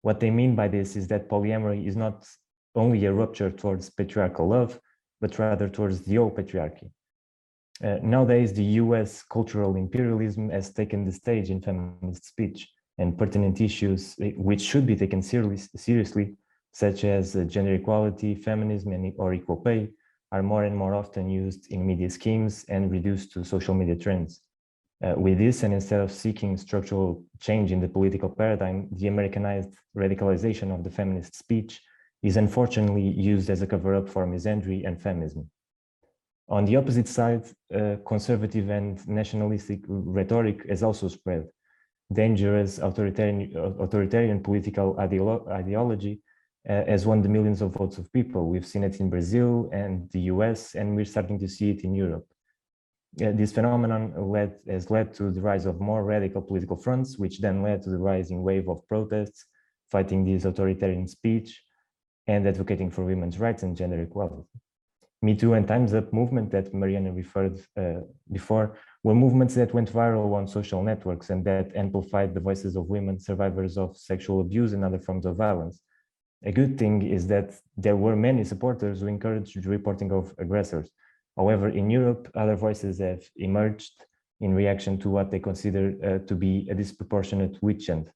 [SPEAKER 6] What they mean by this is that polyamory is not only a rupture towards patriarchal love, but rather towards the old patriarchy. Nowadays, the US cultural imperialism has taken the stage in feminist speech, and pertinent issues which should be taken seriously such as gender equality, feminism, or equal pay, are more and more often used in media schemes and reduced to social media trends. With this, and instead of seeking structural change in the political paradigm, the Americanized radicalization of the feminist speech is unfortunately used as a cover-up for misandry and feminism. On the opposite side, conservative and nationalistic rhetoric has also spread. Dangerous authoritarian political ideology has won the millions of votes of people. We've seen it in Brazil and the US, and we're starting to see it in Europe. This phenomenon has led to the rise of more radical political fronts, which then led to the rising wave of protests, fighting this authoritarian speech and advocating for women's rights and gender equality. Me Too and Time's Up movement that Mariana referred before were movements that went viral on social networks and that amplified the voices of women survivors of sexual abuse and other forms of violence. A good thing is that there were many supporters who encouraged the reporting of aggressors. However, in Europe, other voices have emerged in reaction to what they consider to be a disproportionate witch hunt.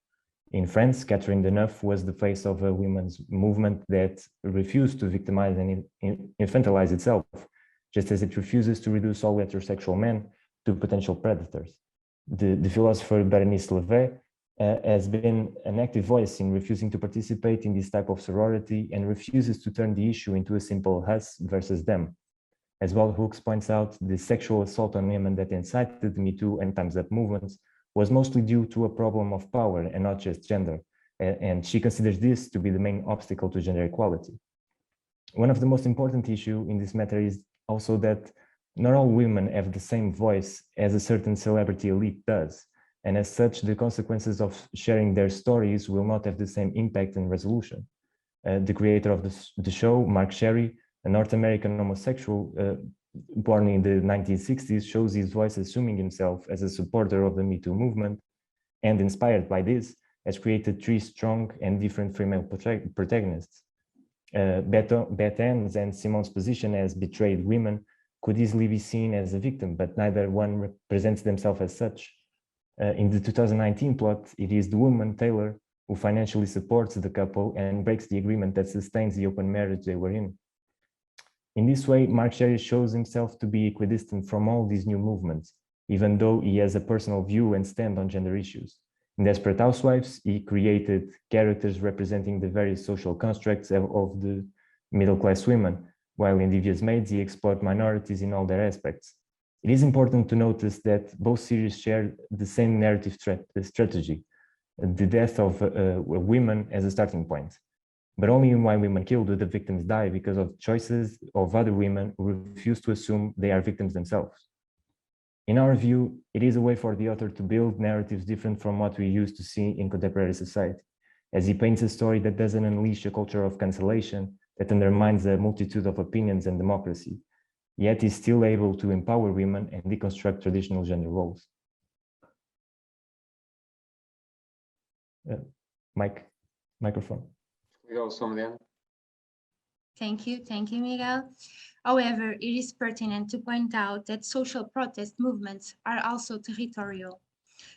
[SPEAKER 6] In France, Catherine Deneuve was the face of a women's movement that refused to victimize and infantilize itself, just as it refuses to reduce all heterosexual men to potential predators. The philosopher Berenice Levet has been an active voice in refusing to participate in this type of sorority and refuses to turn the issue into a simple us versus them. As Bell Hooks points out, the sexual assault on women that incited the Me Too and Time's Up movements was mostly due to a problem of power and not just gender, and she considers this to be the main obstacle to gender equality. One of the most important issues in this matter is also that not all women have the same voice as a certain celebrity elite does, and as such, the consequences of sharing their stories will not have the same impact and resolution. The creator of the show, Mark Sherry, a North American homosexual born in the 1960s, shows his voice assuming himself as a supporter of the Me Too movement, and inspired by this, has created 3 strong and different female protagonists. Beth Ann's and Simone's position as betrayed women could easily be seen as a victim, but neither one represents themselves as such. In the 2019 plot, it is the woman, Taylor, who financially supports the couple and breaks the agreement that sustains the open marriage they were in. In this way, Mark Sherry shows himself to be equidistant from all these new movements, even though he has a personal view and stand on gender issues. In Desperate Housewives, he created characters representing the various social constructs of the middle-class women, while in Devious Maids, he explored minorities in all their aspects. It is important to notice that both series share the same narrative strategy, the death of women as a starting point. But only in Why Women Kill do the victims die because of choices of other women who refuse to assume they are victims themselves. In our view, it is a way for the author to build narratives different from what we used to see in contemporary society, as he paints a story that doesn't unleash a culture of cancellation that undermines a multitude of opinions and democracy, yet is still able to empower women and deconstruct traditional gender roles. Microphone.
[SPEAKER 4] Thank you, Miguel. However, it is pertinent to point out that social protest movements are also territorial.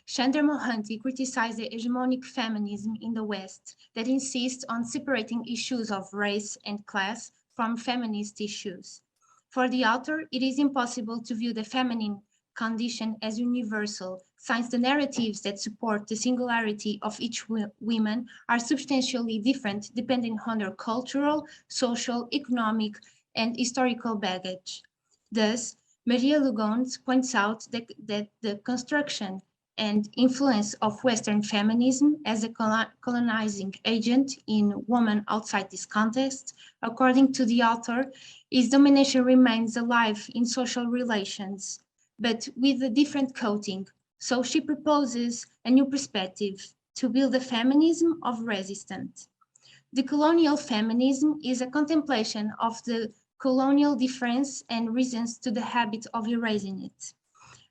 [SPEAKER 4] Chandra Mohanty criticized the hegemonic feminism in the West that insists on separating issues of race and class from feminist issues. For the author, it is impossible to view the feminine condition as universal, since the narratives that support the singularity of each woman are substantially different depending on their cultural, social, economic, and historical baggage. Thus, Maria Lugones points out that the construction and influence of Western feminism as a colonizing agent in women outside this context, according to the author, its domination remains alive in social relations, but with a different coating. So she proposes a new perspective to build a feminism of resistance. The colonial feminism is a contemplation of the colonial difference and reasons to the habit of erasing it,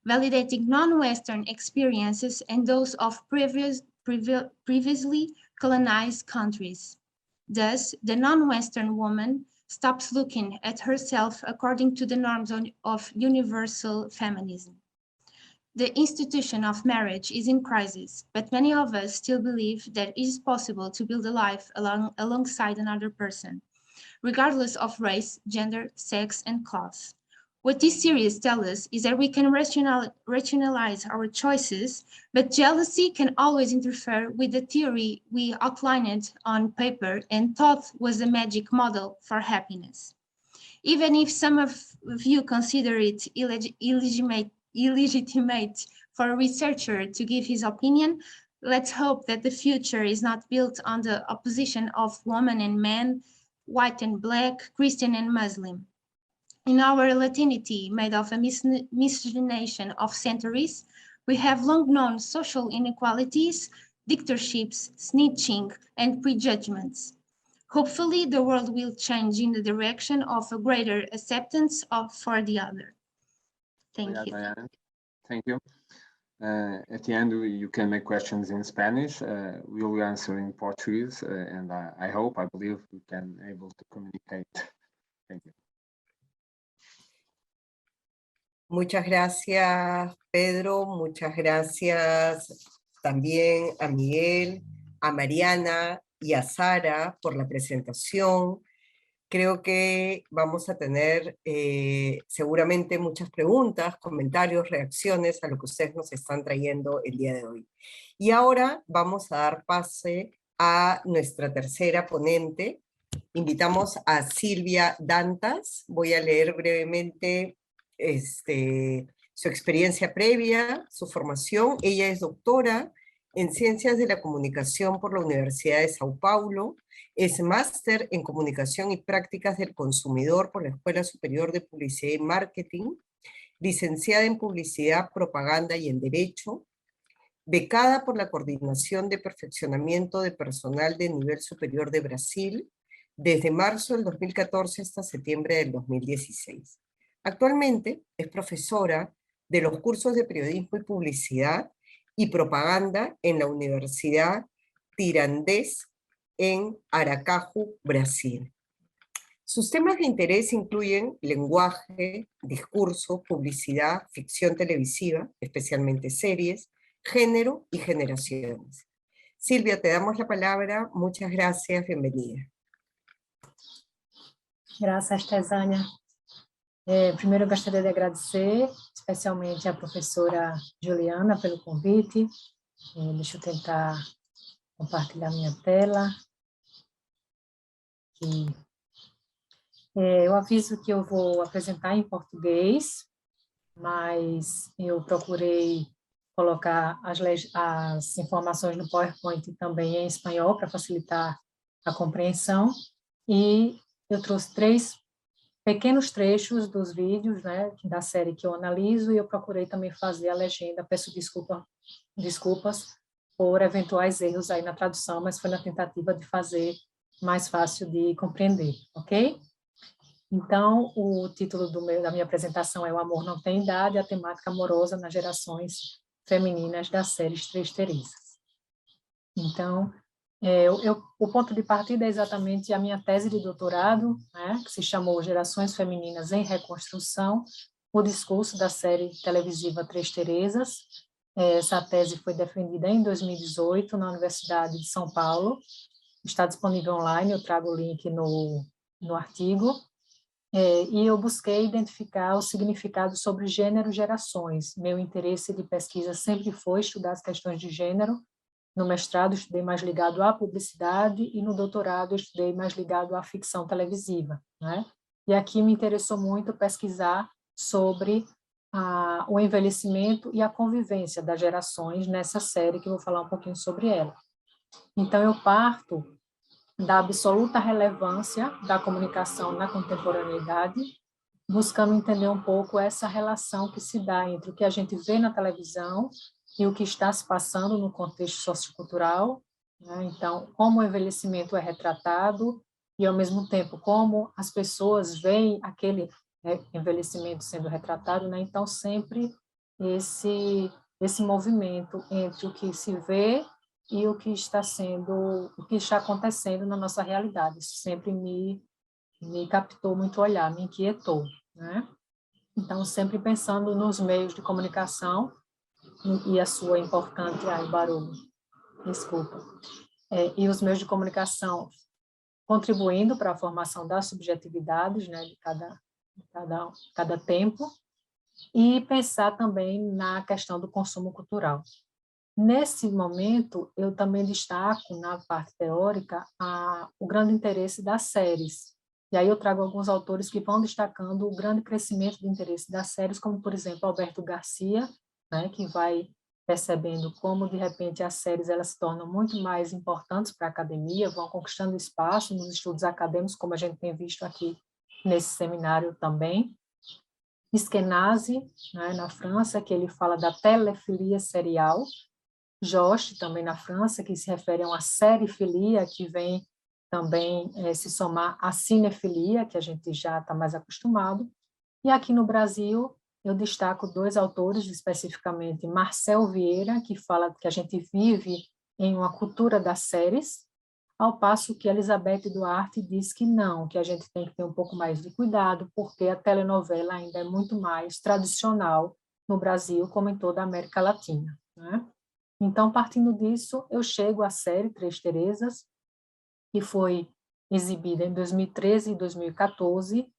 [SPEAKER 4] validating non-Western experiences and those of previously colonized countries. Thus, the non-Western woman stops looking at herself according to the norms of universal feminism. The institution of marriage is in crisis, but many of us still believe that it is possible to build a life alongside another person, regardless of race, gender, sex, and class. What this series tells us is that we can rationalize our choices, but jealousy can always interfere with the theory we outlined on paper and thought was the magic model for happiness. Even if some of you consider it illegitimate for a researcher to give his opinion, let's hope that the future is not built on the opposition of woman and man, white and black, Christian and Muslim. In our Latinity, made of a miscegenation of centuries, we have long known social inequalities, dictatorships, snitching, and prejudgments. Hopefully, the world will change in the direction of a greater acceptance for the other. Thank you.
[SPEAKER 3] Diana. Thank you. At the end, you can make questions in Spanish. We will answer in Portuguese, and I believe we can able to communicate. Thank you.
[SPEAKER 1] Muchas gracias, Pedro. Muchas gracias también a Miguel, a Mariana y a Sara por la presentación. Creo que vamos a tener seguramente muchas preguntas, comentarios, reacciones a lo que ustedes nos están trayendo el día de hoy. Y ahora vamos a dar pase a nuestra tercera ponente. Invitamos a Silvia Dantas. Voy a leer brevemente su experiencia previa, su formación. Ella es doctora en Ciencias de la Comunicación por la Universidad de Sao Paulo, es máster en Comunicación y Prácticas del Consumidor por la Escuela Superior de Publicidad y Marketing, licenciada en Publicidad, Propaganda y en Derecho, becada por la Coordinación de Perfeccionamiento de Personal de Nivel Superior de Brasil, desde marzo del 2014 hasta septiembre del 2016. Actualmente es profesora de los cursos de Periodismo y Publicidad y Propaganda en la Universidad Tirandés en Aracaju, Brasil. Sus temas de interés incluyen lenguaje, discurso, publicidad, ficción televisiva, especialmente series, género y generaciones. Silvia, te damos la palabra. Muchas gracias. Bienvenida.
[SPEAKER 7] Graças, Tesânia. Primeiro, eu gostaria de agradecer especialmente a professora Juliana pelo convite. Deixa eu tentar compartilhar minha tela. Eu aviso que eu vou apresentar em português, mas eu procurei colocar as informações no PowerPoint também em espanhol para facilitar a compreensão. E eu trouxe 3 pequenos trechos dos vídeos, né, da série que eu analiso, e eu procurei também fazer a legenda. Peço desculpas por eventuais erros aí na tradução, mas foi na tentativa de fazer mais fácil de compreender, ok? Então, o título da minha apresentação é O Amor Não Tem Idade, a temática amorosa nas gerações femininas das séries Três Teresas. Então, o ponto de partida é exatamente a minha tese de doutorado, né, que se chamou Gerações Femininas em Reconstrução, o discurso da série televisiva Três Teresas. Essa tese foi defendida em 2018 na Universidade de São Paulo. Está disponível online, eu trago o link no artigo. E eu busquei identificar o significado sobre gênero e gerações. Meu interesse de pesquisa sempre foi estudar as questões de gênero. No mestrado, estudei mais ligado à publicidade, e no doutorado, estudei mais ligado à ficção televisiva, né? E aqui me interessou muito pesquisar sobre o envelhecimento e a convivência das gerações nessa série, que eu vou falar um pouquinho sobre ela. Então, eu parto da absoluta relevância da comunicação na contemporaneidade, buscando entender um pouco essa relação que se dá entre o que a gente vê na televisão e o que está se passando no contexto sociocultural, né? Então, como o envelhecimento é retratado e, ao mesmo tempo, como as pessoas veem aquele envelhecimento sendo retratado, né? Então, sempre esse movimento entre o que se vê e o que está acontecendo na nossa realidade. Isso sempre me captou muito o olhar, me inquietou, né? Então, sempre pensando nos meios de comunicação e a sua importante, barulho, desculpa, e os meios de comunicação contribuindo para a formação das subjetividades, né, de cada tempo, e pensar também na questão do consumo cultural. Nesse momento, eu também destaco, na parte teórica, o grande interesse das séries. E aí eu trago alguns autores que vão destacando o grande crescimento do interesse das séries, como, por exemplo, Alberto Garcia, né, que vai percebendo como, de repente, as séries elas se tornam muito mais importantes para a academia, vão conquistando espaço nos estudos acadêmicos, como a gente tem visto aqui nesse seminário também. Eskenazi, né, na França, que ele fala da telefilia serial. Jost, também na França, que se refere a uma serifilia, que vem também se somar à cinefilia, que a gente já está mais acostumado. E aqui no Brasil, eu destaco 2 autores, especificamente Marcel Vieira, que fala que a gente vive em uma cultura das séries, ao passo que Elizabeth Duarte diz que não, que a gente tem que ter um pouco mais de cuidado, porque a telenovela ainda é muito mais tradicional no Brasil, como em toda a América Latina, né? Então, partindo disso, eu chego à série Três Terezas, que foi exibida em 2013 e 2014.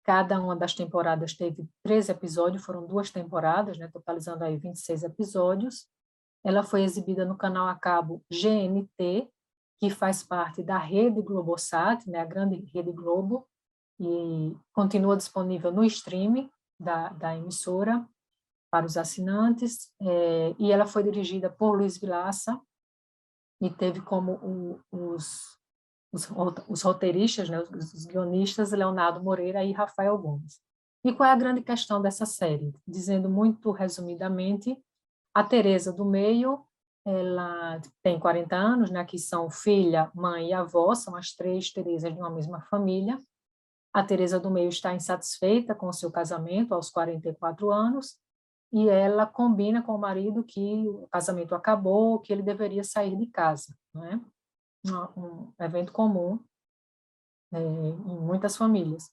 [SPEAKER 7] Cada uma das temporadas teve 13 episódios, foram 2 temporadas, né, totalizando aí 26 episódios. Ela foi exibida no canal a cabo GNT, que faz parte da rede Globosat, né, a grande rede Globo, e continua disponível no streaming da emissora para os assinantes, e ela foi dirigida por Luiz Vilaça, e teve como os roteiristas, né, os guionistas, Leonardo Moreira e Rafael Gomes. E qual é a grande questão dessa série? Dizendo muito resumidamente, a Teresa do meio, ela tem 40 anos, né, que são filha, mãe e avó, são as 3 Teresas de uma mesma família. A Teresa do meio está insatisfeita com o seu casamento aos 44 anos, e ela combina com o marido que o casamento acabou, que ele deveria sair de casa, né? Um evento comum em muitas famílias.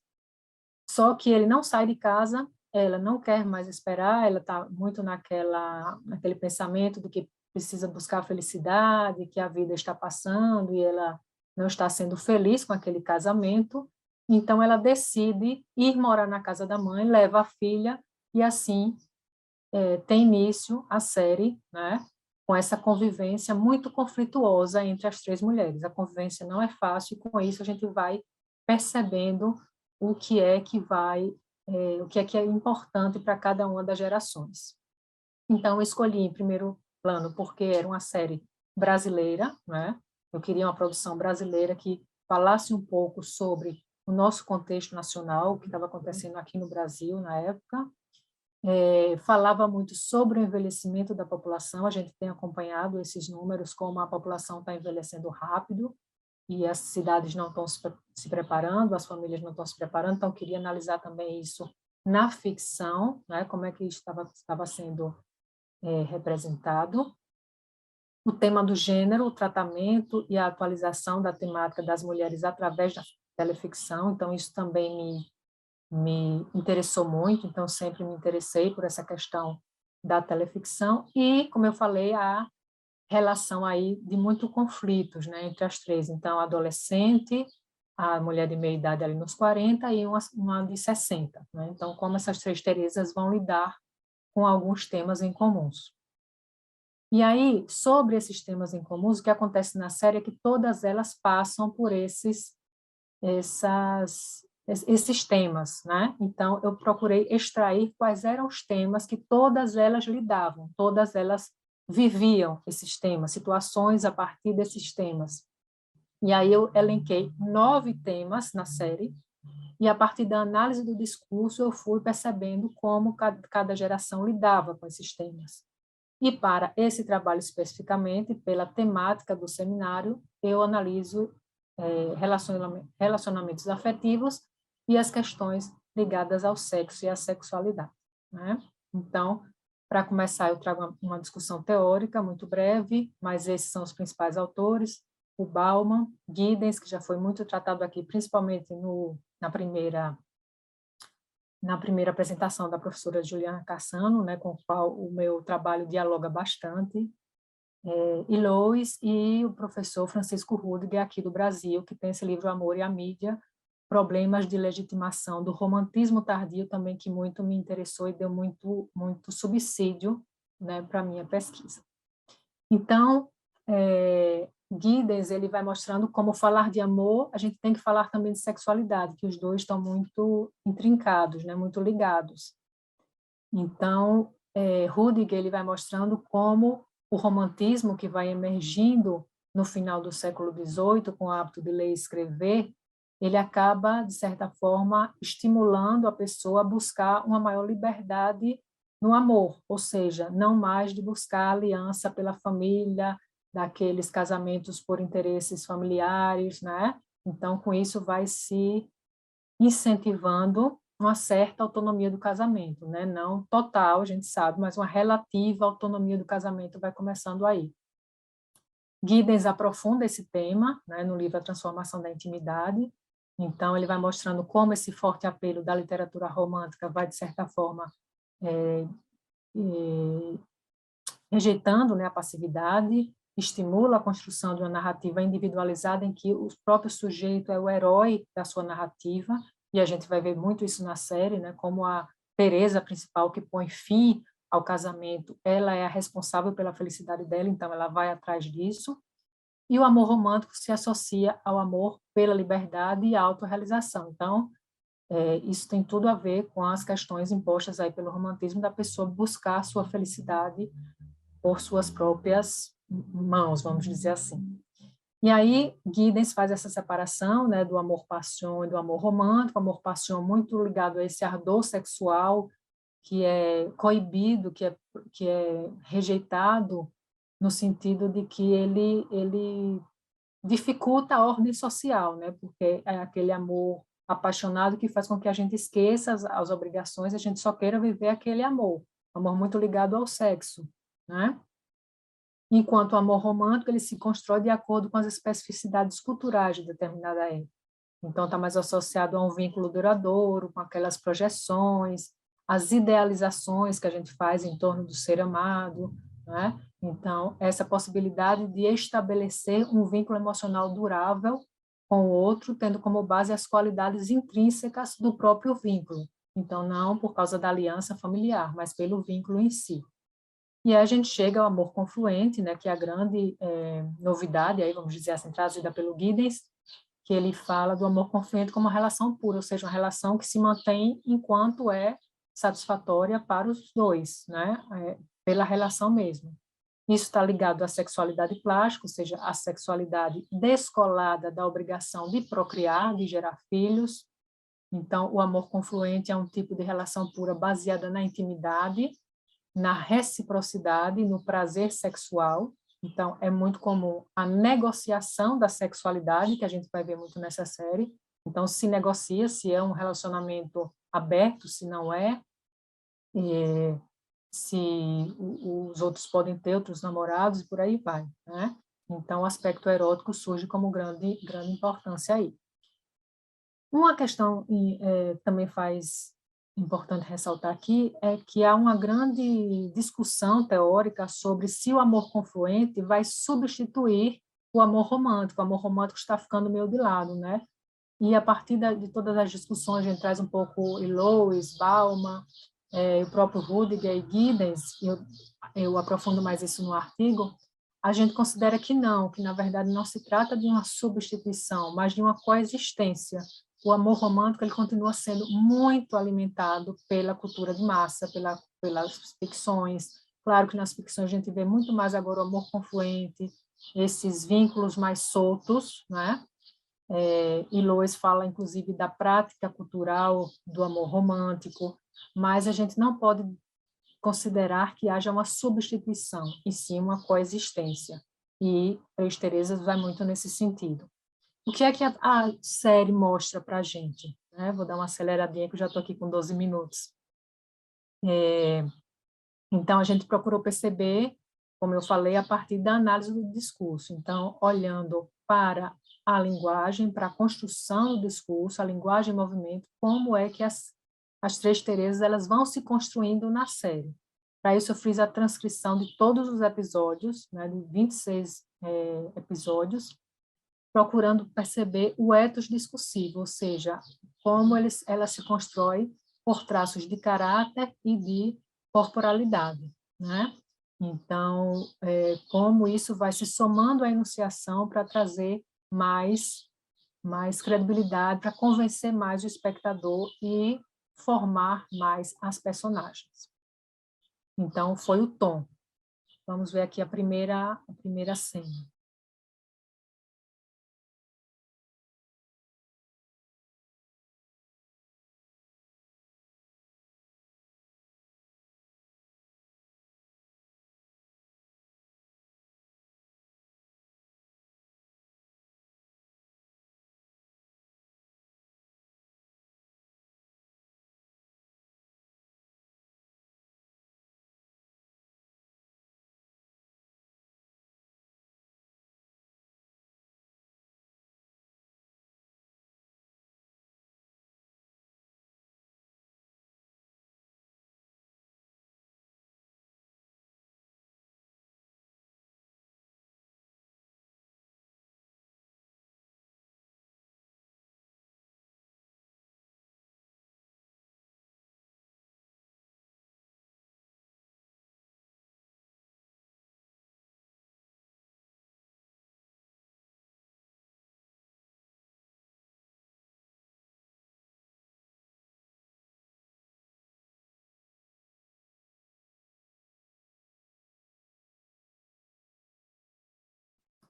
[SPEAKER 7] Só que ele não sai de casa, ela não quer mais esperar, ela está muito naquele pensamento de que precisa buscar a felicidade, que a vida está passando e ela não está sendo feliz com aquele casamento. Então ela decide ir morar na casa da mãe, leva a filha e assim tem início a série, né, com essa convivência muito conflituosa entre as 3 mulheres. A convivência não é fácil e com isso a gente vai percebendo o que é que é importante para cada uma das gerações. Então, eu escolhi em primeiro plano porque era uma série brasileira, né? Eu queria uma produção brasileira que falasse um pouco sobre o nosso contexto nacional, o que estava acontecendo aqui no Brasil na época. Falava muito sobre o envelhecimento da população, a gente tem acompanhado esses números, como a população está envelhecendo rápido, e as cidades não estão se preparando, as famílias não estão se preparando, então queria analisar também isso na ficção, né, como é que estava sendo representado. O tema do gênero, o tratamento e a atualização da temática das mulheres através da teleficção, então isso também me interessou muito, então sempre me interessei por essa questão da teleficção e, como eu falei, a relação aí de muitos conflitos, né, entre as 3. Então, a adolescente, a mulher de meia idade ali nos 40 e uma de 60. Né? Então, como essas 3 Teresas vão lidar com alguns temas em comuns. E aí, sobre esses temas em comuns, o que acontece na série é que todas elas passam por esses temas, né? Então, eu procurei extrair quais eram os temas que todas elas lidavam, todas elas viviam esses temas, situações a partir desses temas. E aí eu elenquei 9 temas na série, e a partir da análise do discurso eu fui percebendo como cada geração lidava com esses temas. E para esse trabalho especificamente, pela temática do seminário, eu analiso relacionamentos afetivos e as questões ligadas ao sexo e à sexualidade, né? Então, para começar, eu trago uma discussão teórica muito breve, mas esses são os principais autores: o Bauman, Giddens, que já foi muito tratado aqui, principalmente na primeira apresentação da professora Juliana Cassano, né, com o qual o meu trabalho dialoga bastante, e Lois, e o professor Francisco Rudiger, aqui do Brasil, que tem esse livro Amor e a Mídia, Problemas de Legitimação do Romantismo Tardio, também que muito me interessou e deu muito subsídio, né, para a minha pesquisa. Então, Giddens, ele vai mostrando como falar de amor, a gente tem que falar também de sexualidade, que os dois estão muito intrincados, né, muito ligados. Então, Rudiger, ele vai mostrando como o romantismo que vai emergindo no final do século XVIII, com o hábito de ler e escrever, ele acaba, de certa forma, estimulando a pessoa a buscar uma maior liberdade no amor, ou seja, não mais de buscar aliança pela família, daqueles casamentos por interesses familiares, né? Então, com isso, vai se incentivando uma certa autonomia do casamento, né? Não total, a gente sabe, mas uma relativa autonomia do casamento vai começando aí. Giddens aprofunda esse tema, né, no livro A Transformação da Intimidade. Então, ele vai mostrando como esse forte apelo da literatura romântica vai, de certa forma, rejeitando, né, a passividade, estimula a construção de uma narrativa individualizada em que o próprio sujeito é o herói da sua narrativa, e a gente vai ver muito isso na série, né, como a Teresa principal, que põe fim ao casamento, ela é a responsável pela felicidade dela, então ela vai atrás disso. E o amor romântico se associa ao amor pela liberdade e autorrealização. Então, isso tem tudo a ver com as questões impostas aí pelo romantismo da pessoa buscar a sua felicidade por suas próprias mãos, vamos dizer assim. E aí, Giddens faz essa separação, né, do amor-passion e do amor romântico, amor-passion muito ligado a esse ardor sexual que é coibido, que é rejeitado, no sentido de que ele dificulta a ordem social, né, porque é aquele amor apaixonado que faz com que a gente esqueça as obrigações, a gente só queira viver aquele amor muito ligado ao sexo, né? Enquanto o amor romântico, ele se constrói de acordo com as especificidades culturais de determinada época. Então, está mais associado a um vínculo duradouro, com aquelas projeções, as idealizações que a gente faz em torno do ser amado, né? Então, essa possibilidade de estabelecer um vínculo emocional durável com o outro, tendo como base as qualidades intrínsecas do próprio vínculo. Então, não por causa da aliança familiar, mas pelo vínculo em si. E aí a gente chega ao amor confluente, né, que é a grande novidade, aí vamos dizer assim, trazida pelo Giddens, que ele fala do amor confluente como uma relação pura, ou seja, uma relação que se mantém enquanto é satisfatória para os dois, né, pela relação mesmo. Isso está ligado à sexualidade plástica, ou seja, a sexualidade descolada da obrigação de procriar, de gerar filhos. Então, o amor confluente é um tipo de relação pura baseada na intimidade, na reciprocidade, no prazer sexual. Então, é muito comum a negociação da sexualidade, que a gente vai ver muito nessa série. Então, se negocia se é um relacionamento aberto, se não é, se os outros podem ter outros namorados e por aí vai, né? Então, o aspecto erótico surge como grande importância aí. Uma questão também faz importante ressaltar aqui é que há uma grande discussão teórica sobre se o amor confluente vai substituir o amor romântico. O amor romântico está ficando meio de lado, né? E a partir de todas as discussões, a gente traz um pouco Lois, Bauman, o próprio Rudiger e Giddens, eu aprofundo mais isso no artigo, a gente considera que não, que na verdade não se trata de uma substituição, mas de uma coexistência. O amor romântico ele continua sendo muito alimentado pela cultura de massa, pelas ficções. Claro que nas ficções a gente vê muito mais agora o amor confluente, esses vínculos mais soltos, né? E Lois fala, inclusive, da prática cultural do amor romântico, mas a gente não pode considerar que haja uma substituição, e sim uma coexistência. E Três Terezas vai muito nesse sentido. O que é que a série mostra para a gente? Vou dar uma aceleradinha, que eu já estou aqui com 12 minutos. Então, a gente procurou perceber, como eu falei, a partir da análise do discurso. Então, olhando para a linguagem, para a construção do discurso, a linguagem em movimento, como é que as três Terezas, elas vão se construindo na série. Para isso, eu fiz a transcrição de todos os episódios, né, de 26 episódios, procurando perceber o ethos discursivo, ou seja, como ela se constrói por traços de caráter e de corporalidade, né? Então, como isso vai se somando à enunciação para trazer mais credibilidade, para convencer mais o espectador e formar mais as personagens. Então, foi o tom. Vamos ver aqui a primeira cena.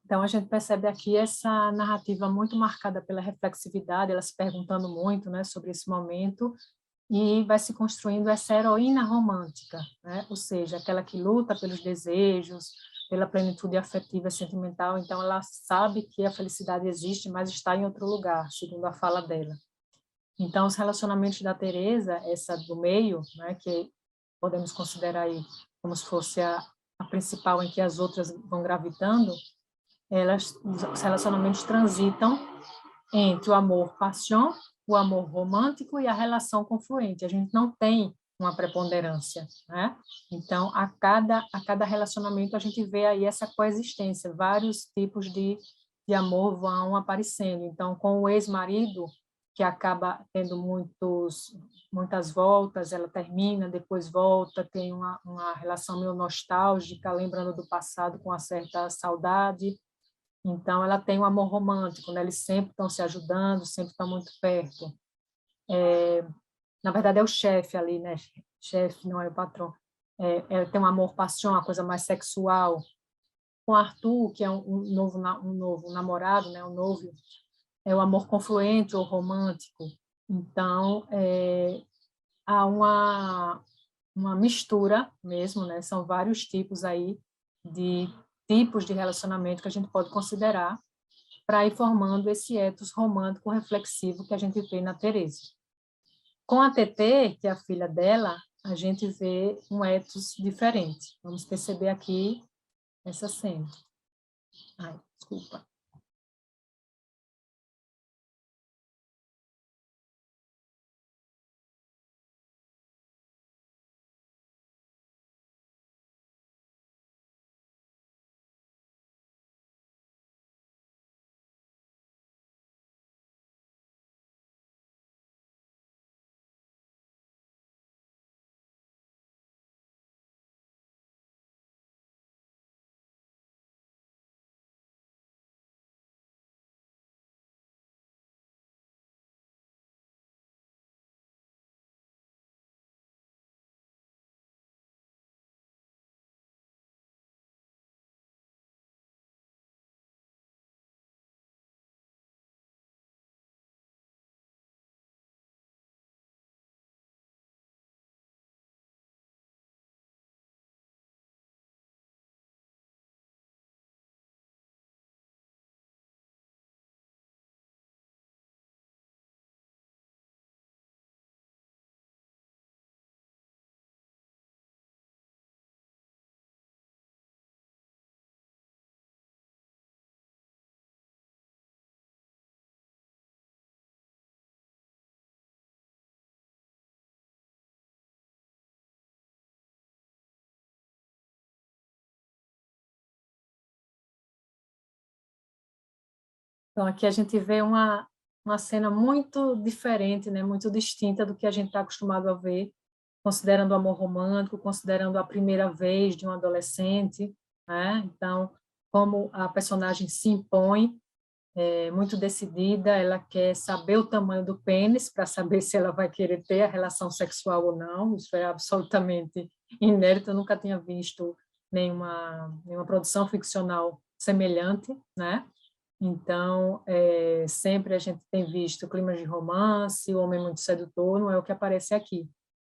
[SPEAKER 7] Então, a gente percebe aqui essa narrativa muito marcada pela reflexividade, ela se perguntando muito, né, sobre esse momento, e vai se construindo essa heroína romântica, né? Ou seja, aquela que luta pelos desejos, pela plenitude afetiva e sentimental, então ela sabe que a felicidade existe, mas está em outro lugar, segundo a fala dela. Então, os relacionamentos da Teresa, essa do meio, né, que podemos considerar aí como se fosse a principal em que as outras vão gravitando, os relacionamentos transitam entre o amor passion, o amor romântico e a relação confluente. A gente não tem uma preponderância, né? Então, a cada relacionamento a gente vê aí essa coexistência, vários tipos de amor vão aparecendo. Então, com o ex-marido, que acaba tendo muitas voltas, ela termina, depois volta, tem uma relação meio nostálgica, lembrando do passado com uma certa saudade. Então, ela tem um amor romântico, né? Eles sempre estão se ajudando, sempre estão muito perto. Na verdade, é o chefe ali, né? Chefe, não é o patrão. Tem um amor paixão, uma coisa mais sexual. Com Arthur, que é um novo namorado, né? Um novo, é o amor confluente ou romântico. Então, há uma mistura mesmo, né? São vários tipos aí de tipos de relacionamento que a gente pode considerar para ir formando esse ethos romântico reflexivo que a gente vê na Teresa. Com a TT, que é a filha dela, a gente vê um ethos diferente. Vamos perceber aqui essa cena. Ai, desculpa. Então, aqui a gente vê uma cena muito diferente, né? Muito distinta do que a gente está acostumado a ver, considerando o amor romântico, considerando a primeira vez de um adolescente, né? Então, como a personagem se impõe, muito decidida, ela quer saber o tamanho do pênis para saber se ela vai querer ter a relação sexual ou não. Isso é absolutamente inédito, eu nunca tinha visto nenhuma produção ficcional semelhante, né? Então, sempre a gente tem visto climas de romance, o homem muito sedutor, não é o que aparece aqui.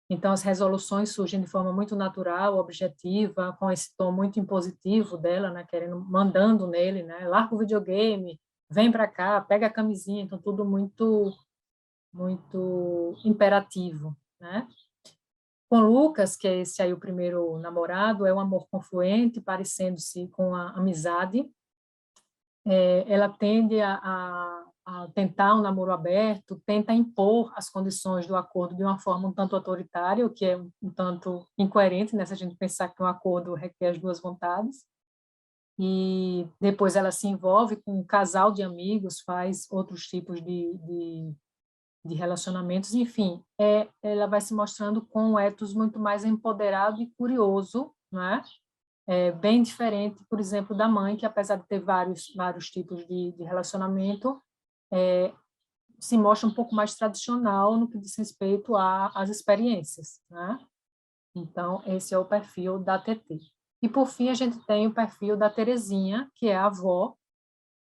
[SPEAKER 7] Então, as resoluções surgem de forma muito natural, objetiva, com esse tom muito impositivo dela, né, mandando nele, né, larga o videogame, vem para cá, pega a camisinha, então tudo muito imperativo, né? Com Lucas, que é esse aí o primeiro namorado, é um amor confluente, parecendo-se com a amizade. Ela tende a tentar um namoro aberto, tenta impor as condições do acordo de uma forma um tanto autoritária, o que é um tanto incoerente, né, se a gente pensar que um acordo requer as duas vontades. E depois ela se envolve com um casal de amigos, faz outros tipos de relacionamentos, enfim, ela vai se mostrando com um ethos muito mais empoderado e curioso, né? Bem diferente, por exemplo, da mãe, que apesar de ter vários tipos de relacionamento, se mostra um pouco mais tradicional no que diz respeito às experiências, né? Então, esse é o perfil da TT. E, por fim, a gente tem o perfil da Terezinha, que é a avó,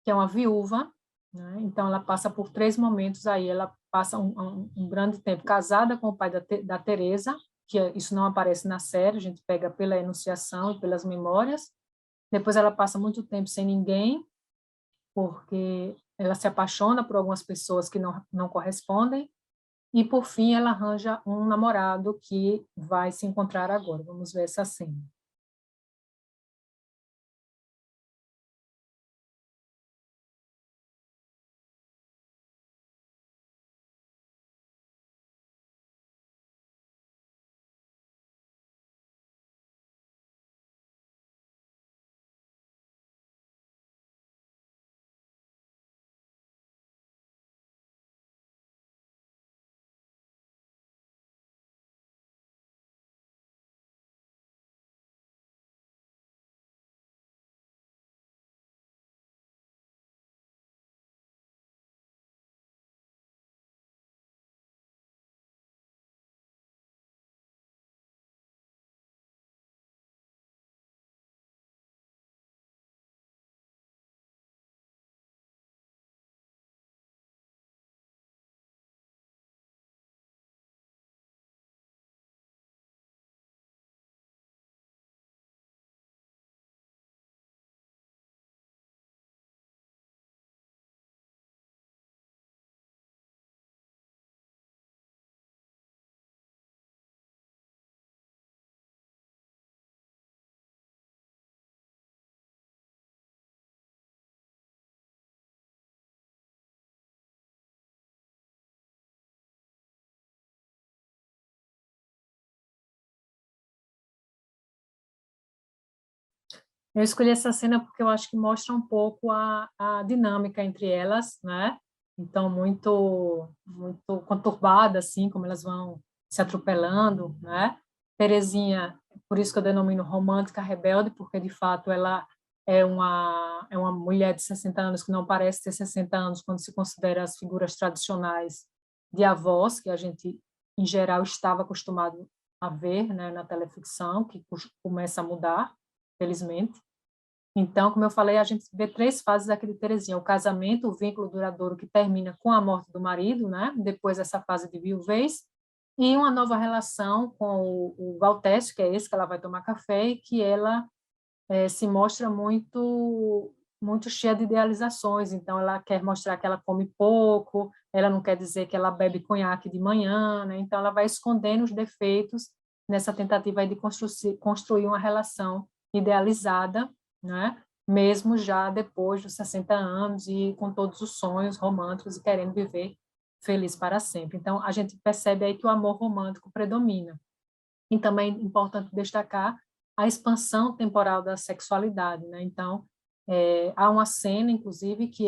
[SPEAKER 7] que é uma viúva, né? Então, ela passa por 3 momentos aí, ela passa um grande tempo casada com o pai da Teresa, que isso não aparece na série, a gente pega pela enunciação e pelas memórias. Depois ela passa muito tempo sem ninguém, porque ela se apaixona por algumas pessoas que não correspondem, e, por fim, ela arranja um namorado que vai se encontrar agora. Vamos ver essa cena. Eu escolhi essa cena porque eu acho que mostra um pouco a dinâmica entre elas, né? Então, muito conturbada, assim, como elas vão se atropelando, né? Terezinha, por isso que eu denomino romântica rebelde, porque, de fato, ela é uma mulher de 60 anos que não parece ter 60 anos quando se considera as figuras tradicionais de avós, que a gente, em geral, estava acostumado a ver, né, na teleficção, que começa a mudar, felizmente. Então, como eu falei, a gente vê 3 fases aqui de Terezinha: o casamento, o vínculo duradouro que termina com a morte do marido, né? Depois essa fase de viuvez, e uma nova relação com o Valtécio, que é esse que ela vai tomar café, e que ela se mostra muito cheia de idealizações. Então, ela quer mostrar que ela come pouco, ela não quer dizer que ela bebe conhaque de manhã, né? Então, ela vai escondendo os defeitos nessa tentativa aí de construir uma relação idealizada, né? Mesmo já depois dos 60 anos e com todos os sonhos românticos e querendo viver feliz para sempre. Então, a gente percebe aí que o amor romântico predomina. E também é importante destacar a expansão temporal da sexualidade, né? Então, Há uma cena, inclusive, que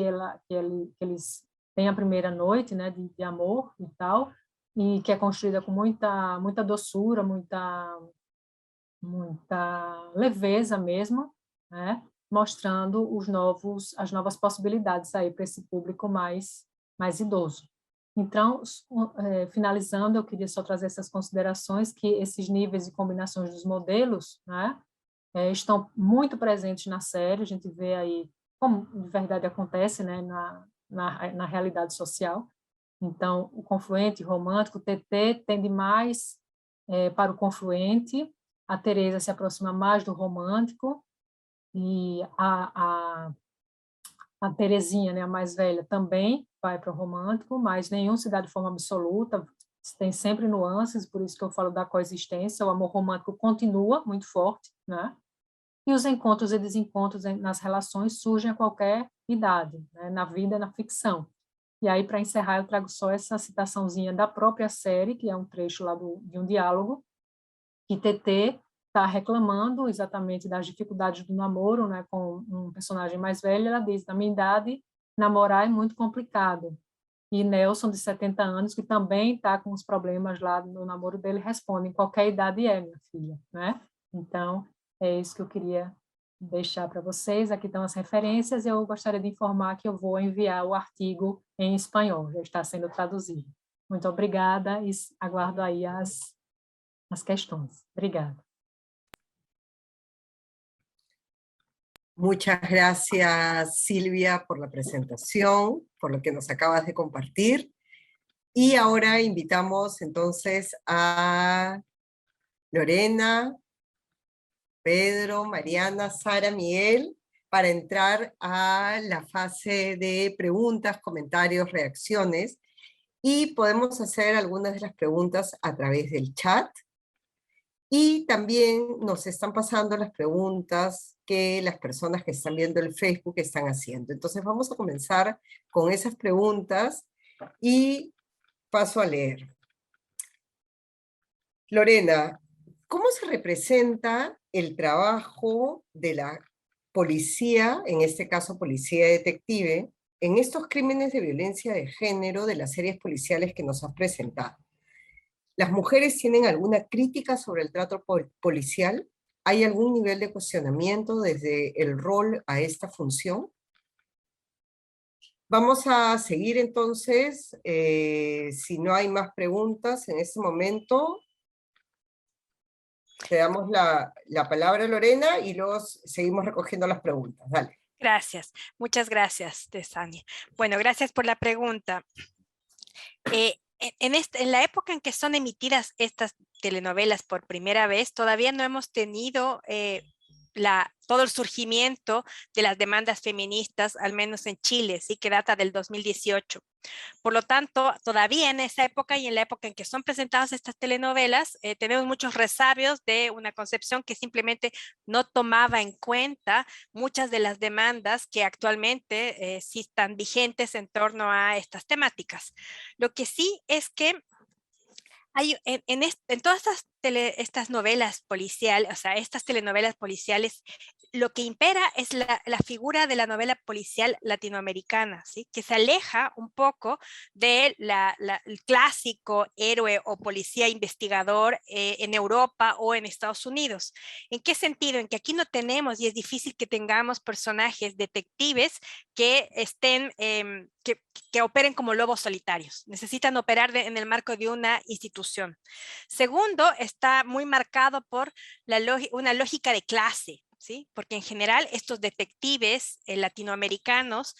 [SPEAKER 7] eles têm a primeira noite, né, de amor e tal, e que é construída com muita doçura, muita leveza mesmo, né, mostrando as novas possibilidades aí para esse público mais idoso. Então, finalizando, eu queria só trazer essas considerações, que esses níveis e combinações dos modelos, né, estão muito presentes na série, a gente vê aí como de verdade acontece, né, na realidade social. Então, o confluente romântico, o TT tende mais para o confluente, a Teresa se aproxima mais do romântico, e a Terezinha, né, a mais velha, também vai para o romântico, mas nenhum se dá de forma absoluta, tem sempre nuances, por isso que eu falo da coexistência, o amor romântico continua muito forte, né? E os encontros e desencontros nas relações surgem a qualquer idade, né? Na vida e na ficção. E aí, para encerrar, eu trago só essa citaçãozinha da própria série, que é um trecho lá de um diálogo, que TT está reclamando exatamente das dificuldades do namoro, né, com um personagem mais velho. Ela diz: na minha idade, namorar é muito complicado. E Nelson, de 70 anos, que também está com os problemas lá no namoro dele, responde: em qualquer idade é, minha filha, né? Então, é isso que eu queria deixar para vocês. Aqui estão as referências. Eu gostaria de informar que eu vou enviar o artigo em espanhol, já está sendo traduzido. Muito obrigada e aguardo aí as questões. Obrigada.
[SPEAKER 1] Muchas gracias, Silvia, por la presentación, por lo que nos acabas de compartir. Y ahora invitamos entonces a Lorena, Pedro, Mariana, Sara, Miguel, para entrar a la fase de preguntas, comentarios, reacciones, y podemos hacer algunas de las preguntas a través del chat. Y también nos están pasando las preguntas que las personas que están viendo el Facebook están haciendo. Entonces vamos a comenzar con esas preguntas y paso a leer. Lorena, ¿cómo se representa el trabajo de la policía, en este caso policía detective, en estos crímenes de violencia de género de las series policiales que nos has presentado? ¿Las mujeres tienen alguna crítica sobre el trato policial? ¿Hay algún nivel de cuestionamiento desde el rol a esta función? Vamos a seguir entonces, si no hay más preguntas en este momento, te damos la palabra, Lorena, y luego seguimos recogiendo las preguntas. Dale.
[SPEAKER 2] Gracias, muchas gracias, Tesania. Bueno, gracias por la pregunta. En la época en que son emitidas estas telenovelas por primera vez, todavía no hemos tenido todo el surgimiento de las demandas feministas, al menos en Chile, sí, que data del 2018. Por lo tanto, todavía en esa época y en la época en que son presentadas estas telenovelas, tenemos muchos resabios de una concepción que simplemente no tomaba en cuenta muchas de las demandas que actualmente sí están vigentes en torno a estas temáticas. Lo que sí es que hay en todas estas novelas policiales, o sea, estas telenovelas policiales, lo que impera es la figura de la novela policial latinoamericana, ¿sí? Que se aleja un poco del el clásico héroe o policía investigador en Europa o en Estados Unidos. ¿En qué sentido? En que aquí no tenemos, y es difícil que tengamos personajes detectives que estén, que operen como lobos solitarios. Necesitan operar en el marco de una institución. Segundo, está muy marcado por una lógica de clase, ¿sí? Porque en general estos detectives latinoamericanos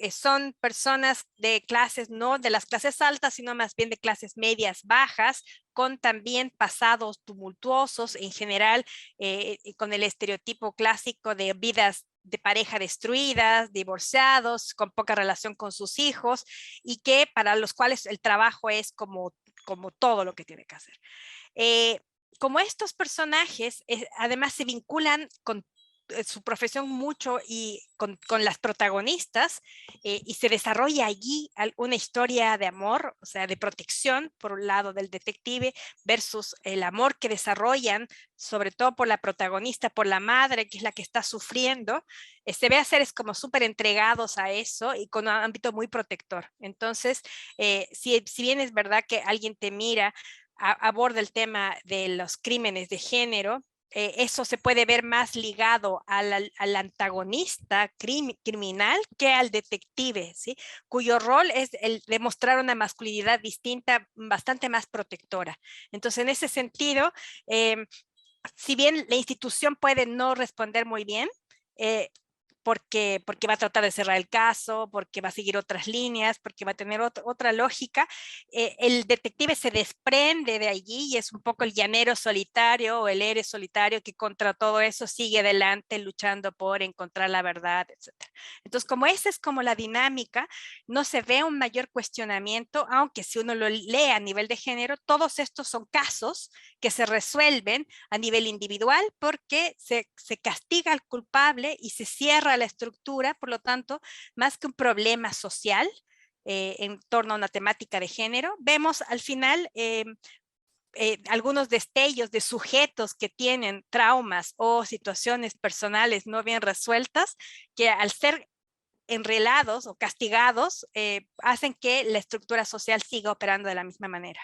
[SPEAKER 2] son personas de clases, no de las clases altas, sino más bien de clases medias bajas, con también pasados tumultuosos, en general con el estereotipo clásico de vidas de pareja destruidas, divorciados, con poca relación con sus hijos, y que para los cuales el trabajo es como todo lo que tiene que hacer. Como estos personajes además se vinculan con su profesión mucho y con las protagonistas y se desarrolla allí una historia de amor, o sea, de protección por un lado del detective versus el amor que desarrollan, sobre todo por la protagonista, por la madre, que es la que está sufriendo. Se ve a seres como súper entregados a eso y con un ámbito muy protector. Entonces, si bien es verdad que alguien te mira, aborda el tema de los crímenes de género, eso se puede ver más ligado al antagonista criminal que al detective, ¿sí? Cuyo rol es el demostrar una masculinidad distinta, bastante más protectora. Entonces, en ese sentido, si bien la institución puede no responder muy bien, porque va a tratar de cerrar el caso, porque va a seguir otras líneas, porque va a tener otra lógica, el detective se desprende de allí y es un poco el llanero solitario o el héroe solitario que contra todo eso sigue adelante luchando por encontrar la verdad, etc. Entonces, como esa es como la dinámica, no se ve un mayor cuestionamiento, aunque si uno lo lee a nivel de género, todos estos son casos que se resuelven a nivel individual porque se castiga al culpable y se cierra la estructura, por lo tanto, más que un problema social en torno a una temática de género, vemos al final algunos destellos de sujetos que tienen traumas o situaciones personales no bien resueltas, que al ser enrelados o castigados, hacen que la estructura social siga operando de la misma manera.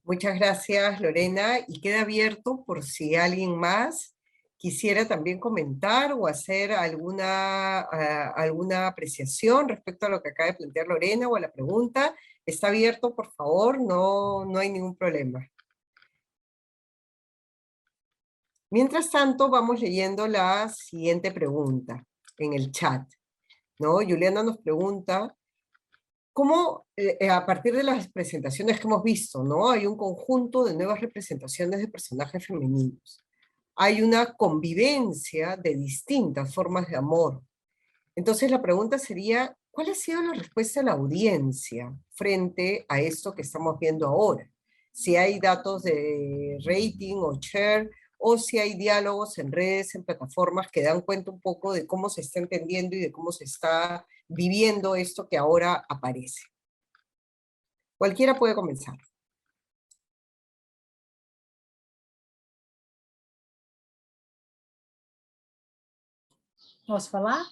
[SPEAKER 1] Muchas gracias, Lorena, y queda abierto por si alguien más quisiera también comentar o hacer alguna apreciación respecto a lo que acaba de plantear Lorena o a la pregunta. Está abierto, por favor, no hay ningún problema. Mientras tanto, vamos leyendo la siguiente pregunta en el chat, ¿no? Juliana nos pregunta, ¿cómo, a partir de las presentaciones que hemos visto, ¿no? Hay un conjunto de nuevas representaciones de personajes femeninos. Hay una convivencia de distintas formas de amor. Entonces la pregunta sería, ¿cuál ha sido la respuesta de la audiencia frente a esto que estamos viendo ahora? Si hay datos de rating o share, o si hay diálogos en redes, en plataformas que dan cuenta un poco de cómo se está entendiendo y de cómo se está viviendo esto que ahora aparece. Cualquiera puede comenzar.
[SPEAKER 7] Posso falar?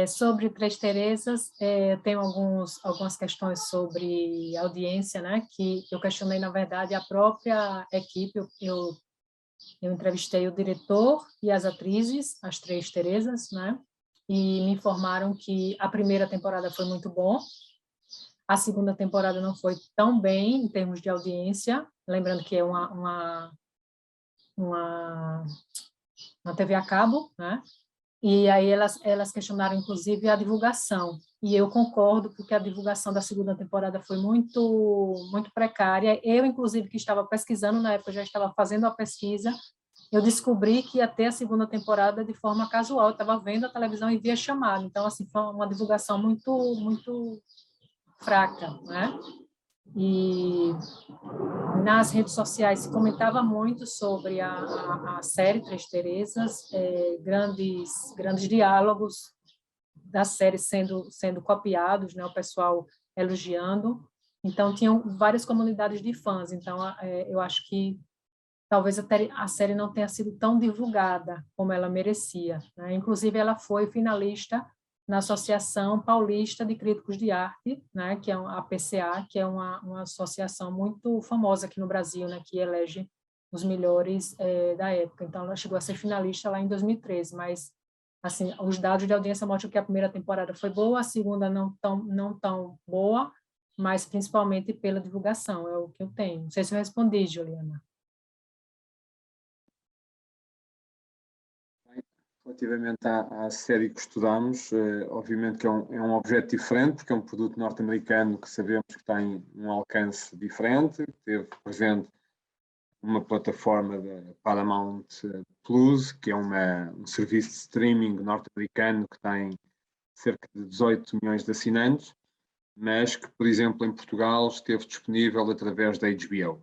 [SPEAKER 7] Sobre Três Terezas, eu tenho algumas questões sobre audiência, né, que eu questionei, na verdade, a própria equipe. Eu entrevistei o diretor e as atrizes, as Três Terezas, né, e me informaram que a primeira temporada foi muito bom, a segunda temporada não foi tão bem em termos de audiência, lembrando que é uma TV a cabo, né? E aí elas questionaram, inclusive, a divulgação. E eu concordo, porque a divulgação da segunda temporada foi muito precária. Eu, inclusive, que estava pesquisando, na época eu já estava fazendo a pesquisa, eu descobri que ia ter a segunda temporada de forma casual. Eu estava vendo a televisão e via chamada. Então, assim, foi uma divulgação muito fraca, né? E nas redes sociais se comentava muito sobre a série Três Terezas, grandes diálogos da série sendo copiados, né, o pessoal elogiando. Então, tinham várias comunidades de fãs. Então, eu acho que talvez a série não tenha sido tão divulgada como ela merecia, né? Inclusive, ela foi finalista na Associação Paulista de Críticos de Arte, né, que é a PCA, que é uma associação muito famosa aqui no Brasil, né, que elege os melhores da época. Então, ela chegou a ser finalista lá em 2013, mas assim, os dados de audiência mostram que a primeira temporada foi boa, a segunda não tão boa, mas principalmente pela divulgação, é o que eu tenho. Não sei se eu respondi, Juliana.
[SPEAKER 3] Relativamente à série que estudamos, obviamente que é um objeto diferente, porque é um produto norte-americano que sabemos que tem um alcance diferente, teve presente uma plataforma da Paramount Plus, que é um serviço de streaming norte-americano que tem cerca de 18 milhões de assinantes, mas que, por exemplo, em Portugal esteve disponível através da HBO.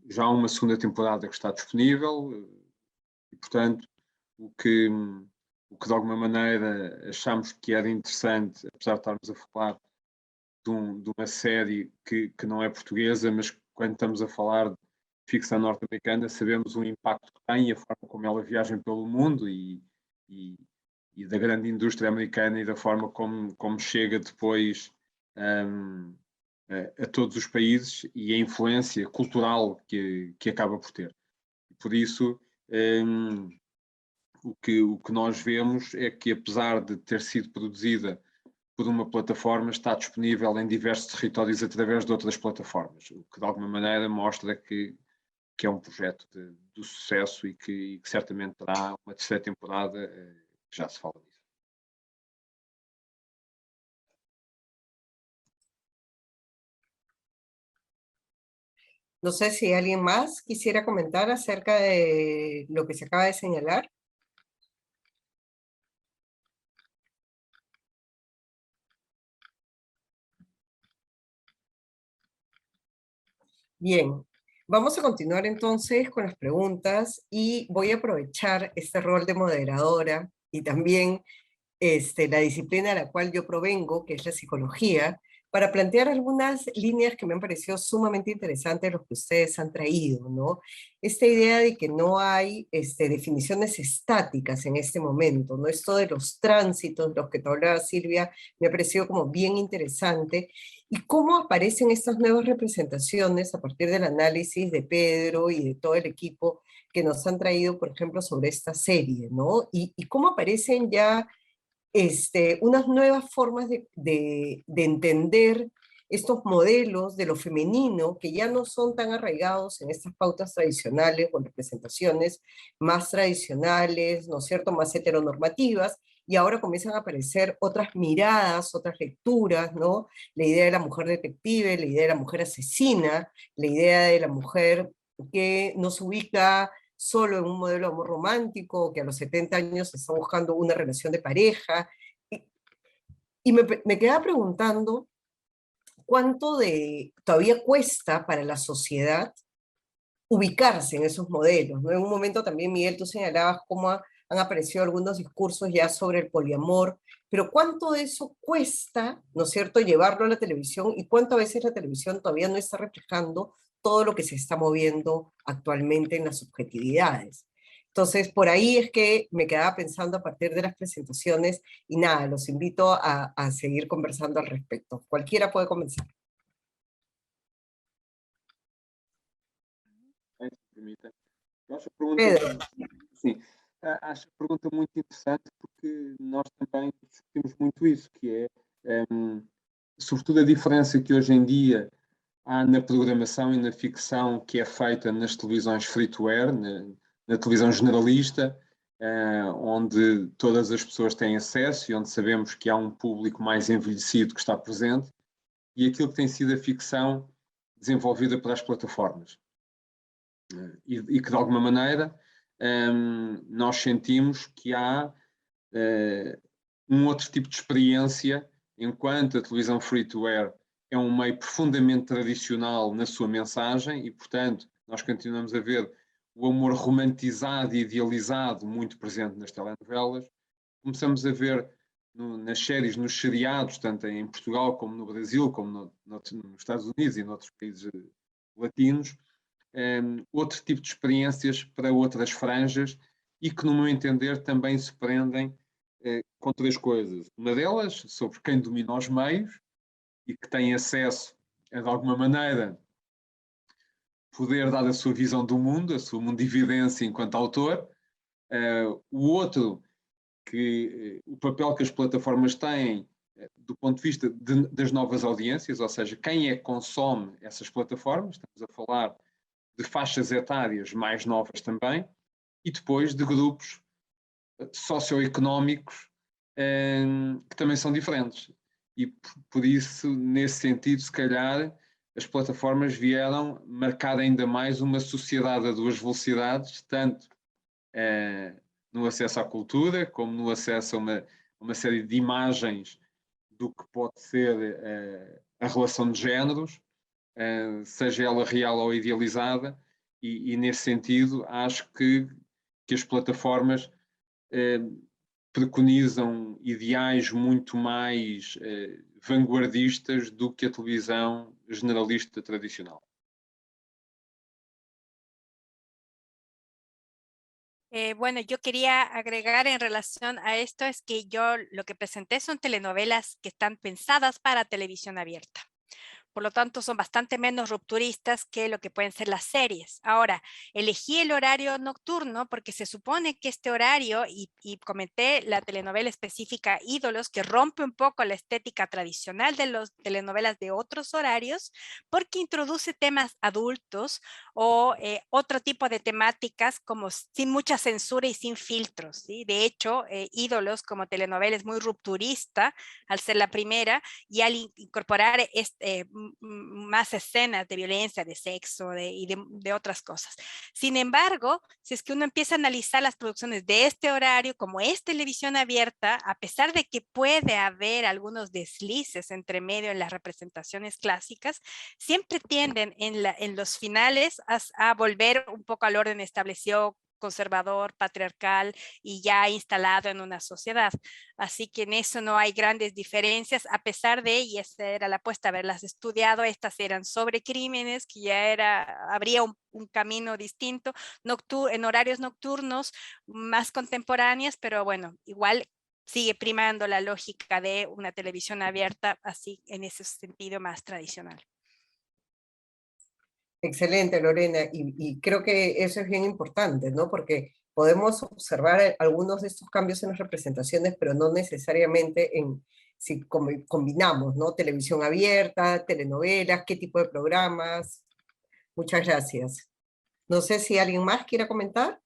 [SPEAKER 3] Já há uma segunda temporada que está disponível e, portanto, o que de alguma maneira achamos que era interessante, apesar de estarmos a falar de uma série que não é portuguesa, mas quando estamos a falar de ficção norte-americana, sabemos o impacto que tem e a forma como ela viaja pelo mundo e da grande indústria americana e da forma como chega depois a todos os países e a influência cultural que acaba por ter. Por isso, o que nós vemos é que, apesar de ter sido produzida por uma plataforma, está disponível em diversos territórios através de outras plataformas, o que de alguma maneira mostra que é um projeto de sucesso e que certamente terá uma terceira temporada, que já se fala disso.
[SPEAKER 1] No sé si alguien más quisiera comentar acerca de lo que se acaba de señalar. Bien, vamos a continuar entonces con las preguntas y voy a aprovechar este rol de moderadora y también la disciplina a la cual yo provengo, que es la psicología, para plantear algunas líneas que me han parecido sumamente interesantes los que ustedes han traído, ¿no? Esta idea de que no hay definiciones estáticas en este momento, ¿no? Esto de los tránsitos, los que te hablaba Silvia, me ha parecido como bien interesante, y cómo aparecen estas nuevas representaciones a partir del análisis de Pedro y de todo el equipo que nos han traído, por ejemplo, sobre esta serie, ¿no? Y cómo aparecen ya unas nuevas formas de entender estos modelos de lo femenino que ya no son tan arraigados en estas pautas tradicionales o en representaciones más tradicionales, ¿no es cierto?, más heteronormativas, y ahora comienzan a aparecer otras miradas, otras lecturas, ¿no? La idea de la mujer detective, la idea de la mujer asesina, la idea de la mujer que nos ubica solo en un modelo de amor romántico, que a los 70 años está buscando una relación de pareja. Y me quedaba preguntando cuánto todavía cuesta para la sociedad ubicarse en esos modelos, ¿no? En un momento también, Miguel, tú señalabas cómo han aparecido algunos discursos ya sobre el poliamor, pero cuánto de eso cuesta, ¿no es cierto?, llevarlo a la televisión, y cuánto a veces la televisión todavía no está reflejando todo lo que se está moviendo actualmente en las subjetividades. Entonces, por ahí es que me quedaba pensando a partir de las presentaciones, y nada, los invito a seguir conversando al respecto. Cualquiera puede comenzar. Pedro.
[SPEAKER 3] Sim, acho a pergunta muito interessante porque nós também discutimos muito isso, que é, sobretudo, a diferença que hoje em dia há na programação e na ficção que é feita nas televisões free-to-air, na televisão generalista, onde todas as pessoas têm acesso e onde sabemos que há um público mais envelhecido que está presente, e aquilo que tem sido a ficção desenvolvida pelas plataformas. E que, de alguma maneira, nós sentimos que há um outro tipo de experiência, enquanto a televisão free-to-air é um meio profundamente tradicional na sua mensagem e, portanto, nós continuamos a ver o amor romantizado e idealizado muito presente nas telenovelas. Começamos a ver nas séries, nos seriados, tanto em Portugal como no Brasil, como nos Estados Unidos e noutros países latinos, outro tipo de experiências para outras franjas e que, no meu entender, também se prendem com três coisas. Uma delas, sobre quem domina os meios e que tem acesso a, de alguma maneira, poder dar a sua visão do mundo, a sua mundividência enquanto autor. O outro, que o papel que as plataformas têm do ponto de vista das novas audiências, ou seja, quem é que consome essas plataformas, estamos a falar de faixas etárias mais novas também, e depois de grupos socioeconómicos que também são diferentes. E por isso, nesse sentido, se calhar, as plataformas vieram marcar ainda mais uma sociedade a duas velocidades, tanto no acesso à cultura, como no acesso a uma série de imagens do que pode ser a relação de géneros, seja ela real ou idealizada, e nesse sentido acho que as plataformas preconizam ideais muito mais vanguardistas do que a televisão generalista tradicional.
[SPEAKER 2] Bueno, yo quería agregar en relación a esto es que yo lo que presenté son telenovelas que están pensadas para televisión abierta. Por lo tanto, son bastante menos rupturistas que lo que pueden ser las series. Ahora, elegí el horario nocturno porque se supone que este horario, y comenté la telenovela específica Ídolos, que rompe un poco la estética tradicional de las telenovelas de otros horarios, porque introduce temas adultos o otro tipo de temáticas como sin mucha censura y sin filtros, ¿sí? De hecho, Ídolos como telenovela es muy rupturista al ser la primera, y al incorporar más escenas de violencia, de sexo y de otras cosas. Sin embargo, si es que uno empieza a analizar las producciones de este horario, como es televisión abierta, a pesar de que puede haber algunos deslices entre medio en las representaciones clásicas, siempre tienden en los finales a volver un poco al orden establecido, conservador, patriarcal y ya instalado en una sociedad. Así que en eso no hay grandes diferencias, a pesar de, y esa era la apuesta, haberlas estudiado, estas eran sobre crímenes, que ya habría un camino distinto, en horarios nocturnos más contemporáneas, pero bueno, igual sigue primando la lógica de una televisión abierta, así en ese sentido más tradicional.
[SPEAKER 1] Excelente, Lorena, y creo que eso es bien importante, ¿no? Porque podemos observar algunos de estos cambios en las representaciones, pero no necesariamente si combinamos, ¿no? Televisión abierta, telenovelas, qué tipo de programas. Muchas gracias. No sé si alguien más quiera comentar.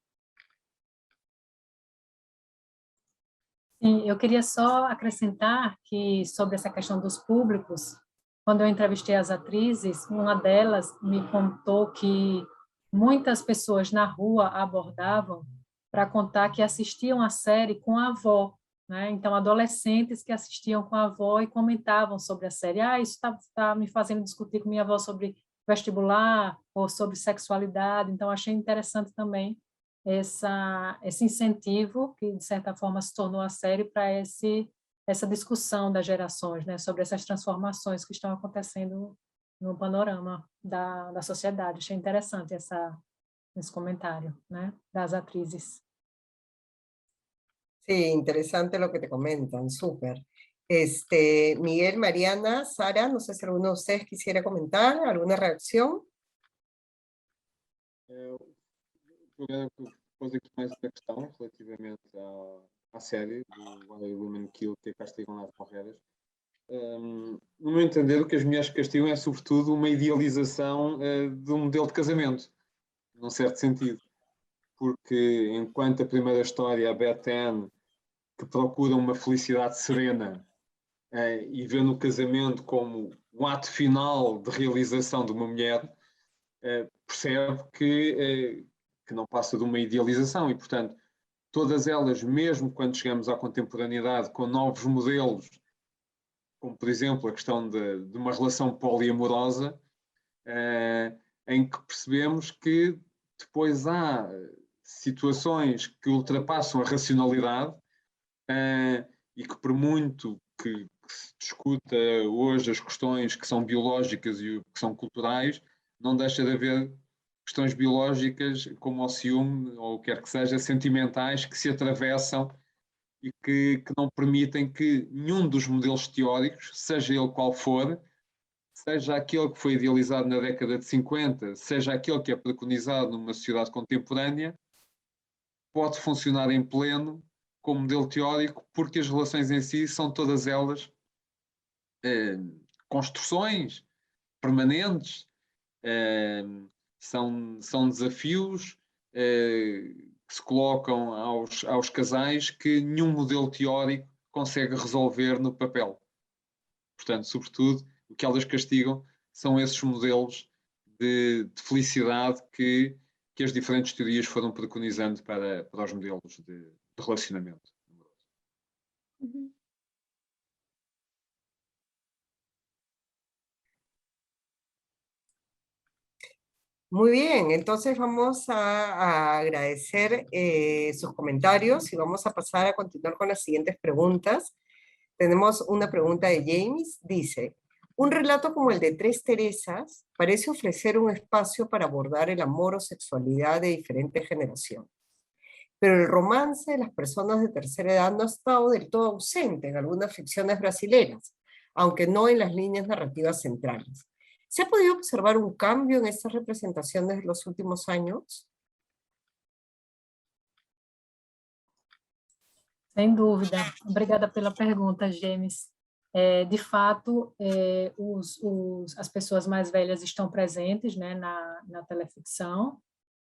[SPEAKER 7] Sim, eu queria só acrescentar que sobre essa questão dos públicos, quando eu entrevistei as atrizes, uma delas me contou que muitas pessoas na rua abordavam para contar que assistiam a série com a avó, né? Então, adolescentes que assistiam com a avó e comentavam sobre a série. Ah, isso está me fazendo discutir com minha avó sobre vestibular ou sobre sexualidade. Então, achei interessante também esse incentivo que, de certa forma, se tornou a série para essa discussão das gerações, né, sobre essas transformações que estão acontecendo no panorama da sociedade. Achei interessante esse comentário, né, das atrizes.
[SPEAKER 1] Sí, interesante lo que te comentan, súper. Miguel, Mariana, Sara, no sé si alguno de ustedes quisiera comentar, alguna reacción.
[SPEAKER 3] Pôs aqui mais uma questão relativamente à série do Why Women Kill, que castigam nas porredas. No meu entender, o que as mulheres castigam é, sobretudo, uma idealização de um modelo de casamento, num certo sentido. Porque, enquanto a primeira história, a Beth Ann, que procura uma felicidade serena e vê no casamento como o ato final de realização de uma mulher, percebe que não passa de uma idealização e, portanto, todas elas, mesmo quando chegamos à contemporaneidade com novos modelos, como, por exemplo, a questão de uma relação poliamorosa, em que percebemos que depois há situações que ultrapassam a racionalidade e que, por muito que se discuta hoje as questões que são biológicas e que são culturais, não deixa de haver questões biológicas, como o ciúme, ou o que quer que seja, sentimentais, que se atravessam e que não permitem que nenhum dos modelos teóricos, seja ele qual for, seja aquele que foi idealizado na década de 50, seja aquele que é preconizado numa sociedade contemporânea, pode funcionar em pleno como modelo teórico, porque as relações em si são todas elas construções permanentes, são desafios que se colocam aos casais que nenhum modelo teórico consegue resolver no papel. Portanto, sobretudo, o que elas castigam são esses modelos de felicidade que as diferentes teorias foram preconizando para os modelos de relacionamento.
[SPEAKER 5] Mhm.
[SPEAKER 1] Muy bien, entonces vamos a agradecer sus comentarios y vamos a pasar a continuar con las siguientes preguntas. Tenemos una pregunta de James, dice, un relato como el de Tres Teresas parece ofrecer un espacio para abordar el amor o sexualidad de diferentes generaciones, pero el romance de las personas de tercera edad no ha estado del todo ausente en algunas ficciones brasileras, aunque no en las líneas narrativas centrales. ¿Se ha podido observar un cambio en estas representaciones de los últimos años?
[SPEAKER 7] Sem dúvida. Obrigada pela pergunta, James. De fato, as pessoas mais velhas estão presentes, né, na teleficção,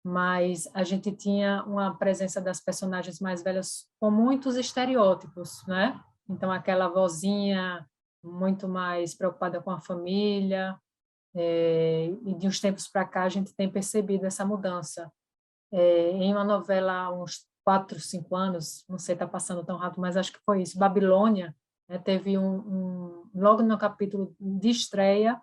[SPEAKER 7] mas a gente tinha uma presença das personagens mais velhas com muitos estereótipos, né? Então, aquela vozinha muito mais preocupada com a família, e de uns tempos para cá a gente tem percebido essa mudança. Em uma novela há uns 4, 5 anos, não sei, está passando tão rápido, mas acho que foi isso, Babilônia, né, teve logo no capítulo de estreia,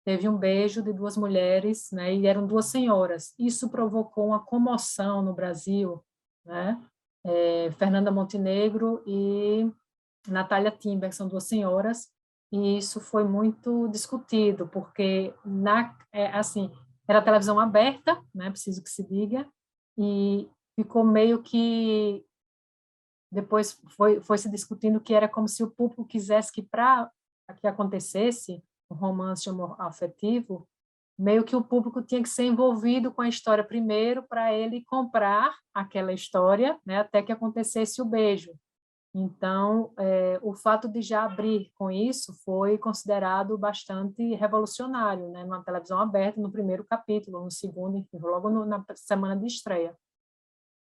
[SPEAKER 7] teve um beijo de 2 mulheres, né, e eram 2 senhoras. Isso provocou uma comoção no Brasil, né? Fernanda Montenegro e Natália Timber, são 2 senhoras, e isso foi muito discutido, porque assim, era televisão aberta, né, preciso que se diga, e ficou meio que depois foi se discutindo que era como se o público quisesse que para que acontecesse um romance afetivo, meio que o público tinha que ser envolvido com a história primeiro para ele comprar aquela história, né, até que acontecesse o beijo. Então, o fato de já abrir com isso foi considerado bastante revolucionário, né, numa televisão aberta, no primeiro capítulo, no segundo, enfim, logo na semana de estreia.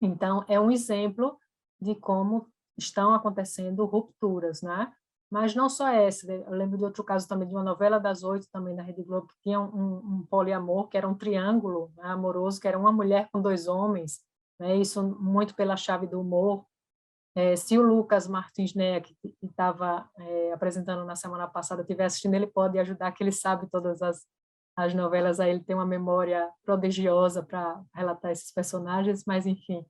[SPEAKER 7] Então, é um exemplo de como estão acontecendo rupturas, né? Mas não só essa, eu lembro de outro caso também, de uma novela das 8, também da Rede Globo, que tinha um poliamor, que era um triângulo, né, amoroso, que era uma mulher com 2 homens, né? Isso muito pela chave do humor. Se o Lucas Martins Neia, que estava apresentando na semana passada, estiver assistindo, ele pode ajudar, que ele sabe todas as novelas, aí ele tem uma memória prodigiosa para relatar esses personagens, mas enfim.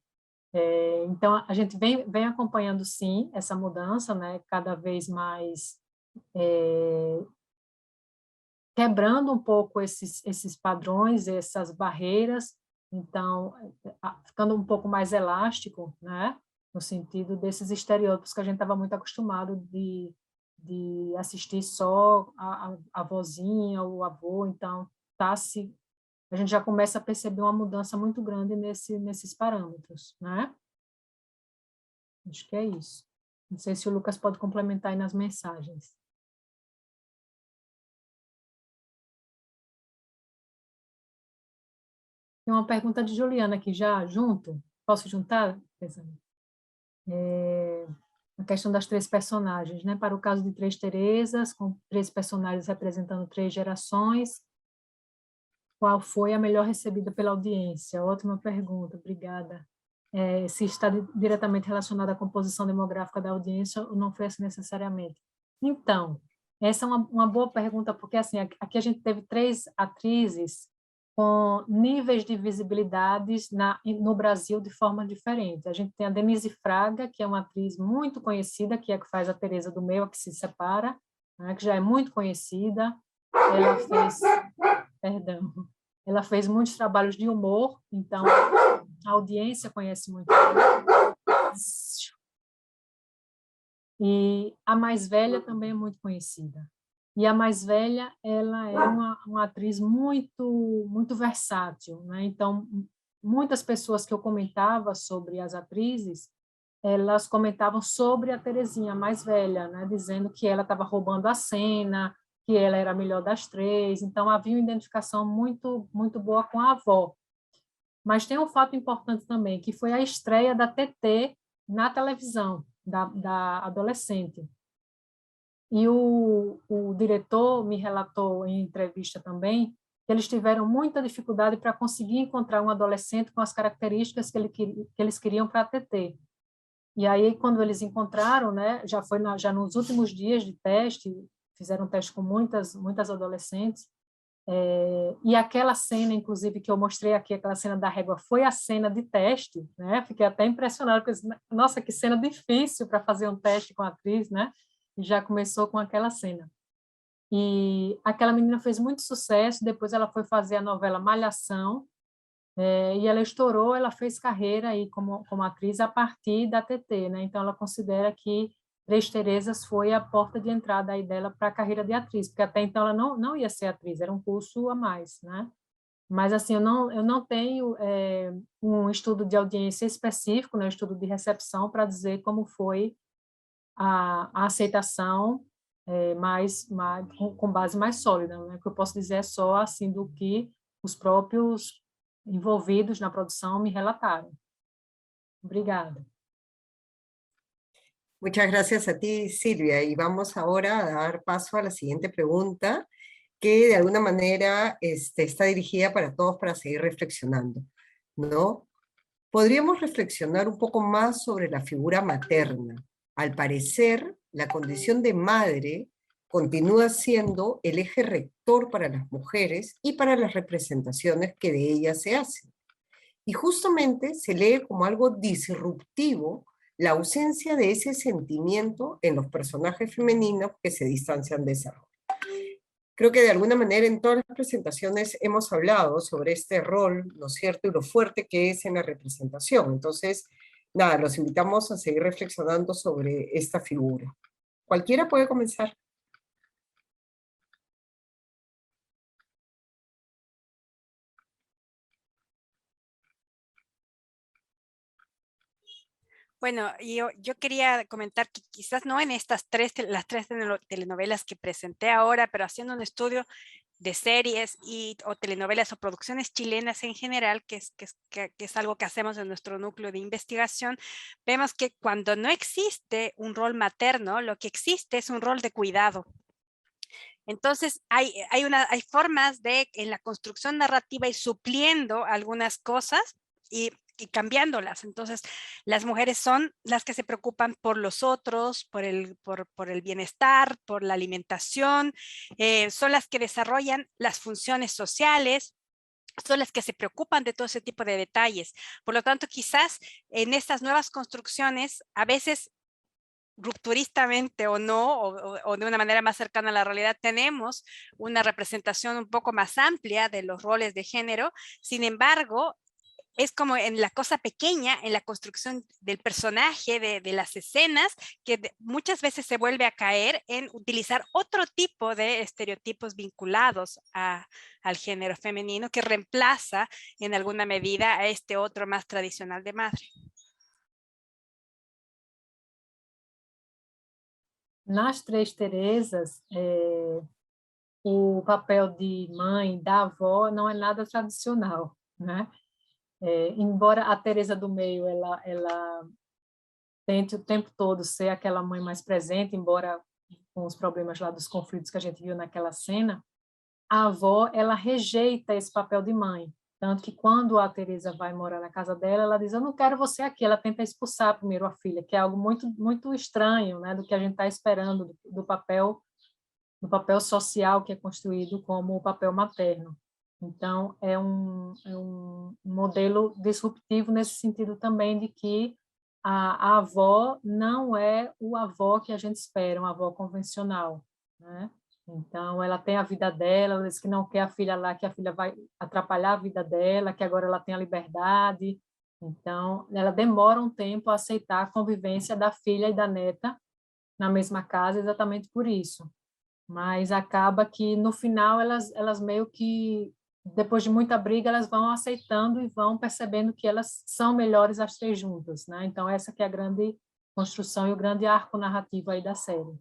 [SPEAKER 7] Então, a gente vem acompanhando, sim, essa mudança, né, cada vez mais quebrando um pouco esses padrões, essas barreiras, então, ficando um pouco mais elástico, né, no sentido desses estereótipos que a gente estava muito acostumado de assistir só a vozinha, o avô, então a gente já começa a perceber uma mudança muito grande nesses parâmetros, né? Acho que é isso. Não sei se o Lucas pode complementar aí nas mensagens. Tem uma pergunta de Juliana aqui já, junto? Posso juntar? A questão das 3 personagens, né? Para o caso de Três Teresas, com 3 personagens representando 3 gerações, qual foi a melhor recebida pela audiência? Ótima pergunta, obrigada. Se está diretamente relacionada à composição demográfica da audiência ou não foi assim necessariamente? Então, essa é uma boa pergunta, porque assim, aqui a gente teve 3 atrizes com níveis de visibilidades no Brasil de forma diferente. A gente tem a Denise Fraga, que é uma atriz muito conhecida, que é a que faz a Teresa do Meio, a que se separa, né, que já é muito conhecida. Ela fez muitos trabalhos de humor, então a audiência conhece muito ela. E a mais velha também é muito conhecida. E a mais velha, ela é uma atriz muito versátil, né? Então, muitas pessoas que eu comentava sobre as atrizes, elas comentavam sobre a Terezinha, a mais velha, né? Dizendo que ela estava roubando a cena, que ela era a melhor das 3, então havia uma identificação muito boa com a avó. Mas tem um fato importante também, que foi a estreia da TT na televisão, da adolescente. E o diretor me relatou em entrevista também que eles tiveram muita dificuldade para conseguir encontrar um adolescente com as características que eles queriam para a TT. E aí, quando eles encontraram, né, já nos últimos dias de teste, fizeram teste com muitas adolescentes, E aquela cena, inclusive, que eu mostrei aqui, aquela cena da régua, foi a cena de teste, né? Fiquei até impressionada, porque, nossa, que cena difícil para fazer um teste com a atriz, né? E já começou com aquela cena. E aquela menina fez muito sucesso, depois ela foi fazer a novela Malhação, e ela estourou, ela fez carreira aí como atriz a partir da TT, né? Então ela considera que Três Terezas foi a porta de entrada aí dela para a carreira de atriz, porque até então ela não ia ser atriz, era um curso a mais, né? Mas assim, eu não tenho um estudo de audiência específico, né? Um estudo de recepção para dizer como foi a aceitação com base mais sólida, né? O que eu posso dizer é só assim do que os próprios envolvidos na produção me relataram. Obrigada.
[SPEAKER 1] Muchas gracias a ti, Silvia. Y vamos ahora a dar paso a la siguiente pregunta, que de alguna manera está dirigida para todos para seguir reflexionando, ¿no? Podríamos reflexionar un poco más sobre la figura materna. Al parecer, la condición de madre continúa siendo el eje rector para las mujeres y para las representaciones que de ellas se hacen. Y justamente se lee como algo disruptivo la ausencia de ese sentimiento en los personajes femeninos que se distancian de ese rol. Creo que de alguna manera en todas las presentaciones hemos hablado sobre este rol, ¿no es cierto?, y lo fuerte que es en la representación. Entonces, nada, los invitamos a seguir reflexionando sobre esta figura. Cualquiera puede comenzar.
[SPEAKER 2] Bueno, yo quería comentar que quizás no en estas las tres telenovelas que presenté ahora, pero haciendo un estudio de series o telenovelas o producciones chilenas en general, que es algo que hacemos en nuestro núcleo de investigación, vemos que cuando no existe un rol materno, lo que existe es un rol de cuidado. Entonces, hay formas de, en la construcción narrativa, ir supliendo algunas cosas y cambiándolas. Entonces, las mujeres son las que se preocupan por los otros, por el bienestar, por la alimentación, son las que desarrollan las funciones sociales, son las que se preocupan de todo ese tipo de detalles. Por lo tanto, quizás en estas nuevas construcciones, a veces rupturistamente o no, o de una manera más cercana a la realidad, tenemos una representación un poco más amplia de los roles de género. Sin embargo, es como en la cosa pequeña, en la construcción del personaje, de las escenas, que muchas veces se vuelve a caer en utilizar otro tipo de estereotipos vinculados al género femenino, que reemplaza en alguna medida a este otro más tradicional de madre.
[SPEAKER 7] Nas Três Terezas, o papel de mãe, da avó, não é nada tradicional, né? Embora a Teresa do meio ela tente o tempo todo ser aquela mãe mais presente, embora com os problemas lá dos conflitos que a gente viu naquela cena, a avó ela rejeita esse papel de mãe, tanto que quando a Teresa vai morar na casa dela, ela diz: eu não quero você aqui. Ela tenta expulsar primeiro a filha, que é algo muito estranho, né, do que a gente está esperando do papel social que é construído como o papel materno. Então, é um modelo disruptivo nesse sentido também de que a avó não é o avó que a gente espera, uma avó convencional, né? Então, ela tem a vida dela, ela diz que não quer a filha lá, que a filha vai atrapalhar a vida dela, que agora ela tem a liberdade. Então, ela demora um tempo a aceitar a convivência da filha e da neta na mesma casa, exatamente por isso. Mas acaba que, no final, elas meio que, depois de muita briga, elas vão aceitando e vão percebendo que elas são melhores as três juntas, né? Então, essa que é a grande construção e o grande arco narrativo aí da série.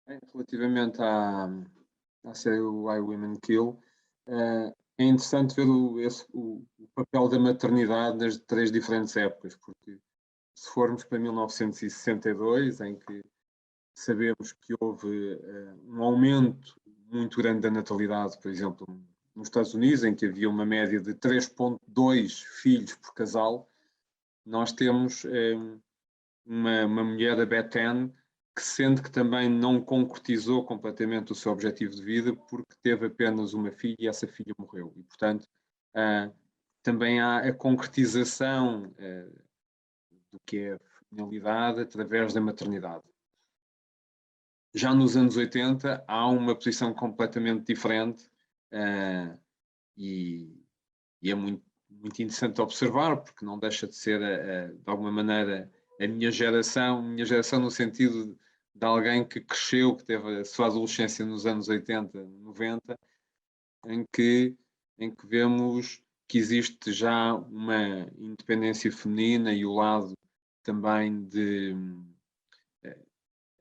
[SPEAKER 3] Relativamente à série Why Women Kill, é interessante ver o papel da maternidade nas três diferentes épocas, porque se formos para 1962, em que sabemos que houve um aumento muito grande da natalidade, por exemplo, nos Estados Unidos, em que havia uma média de 3,2 filhos por casal, nós temos uma mulher, a Beth Ann, que sente que também não concretizou completamente o seu objetivo de vida porque teve apenas uma filha e essa filha morreu. E, portanto, também há a concretização do que é a finalidade através da maternidade. Já nos anos 80 há uma posição completamente diferente e é muito interessante observar, porque não deixa de ser, de alguma maneira, a minha geração no sentido de alguém que cresceu, que teve a sua adolescência nos anos 80, 90, em que vemos que existe já uma independência feminina e o lado também de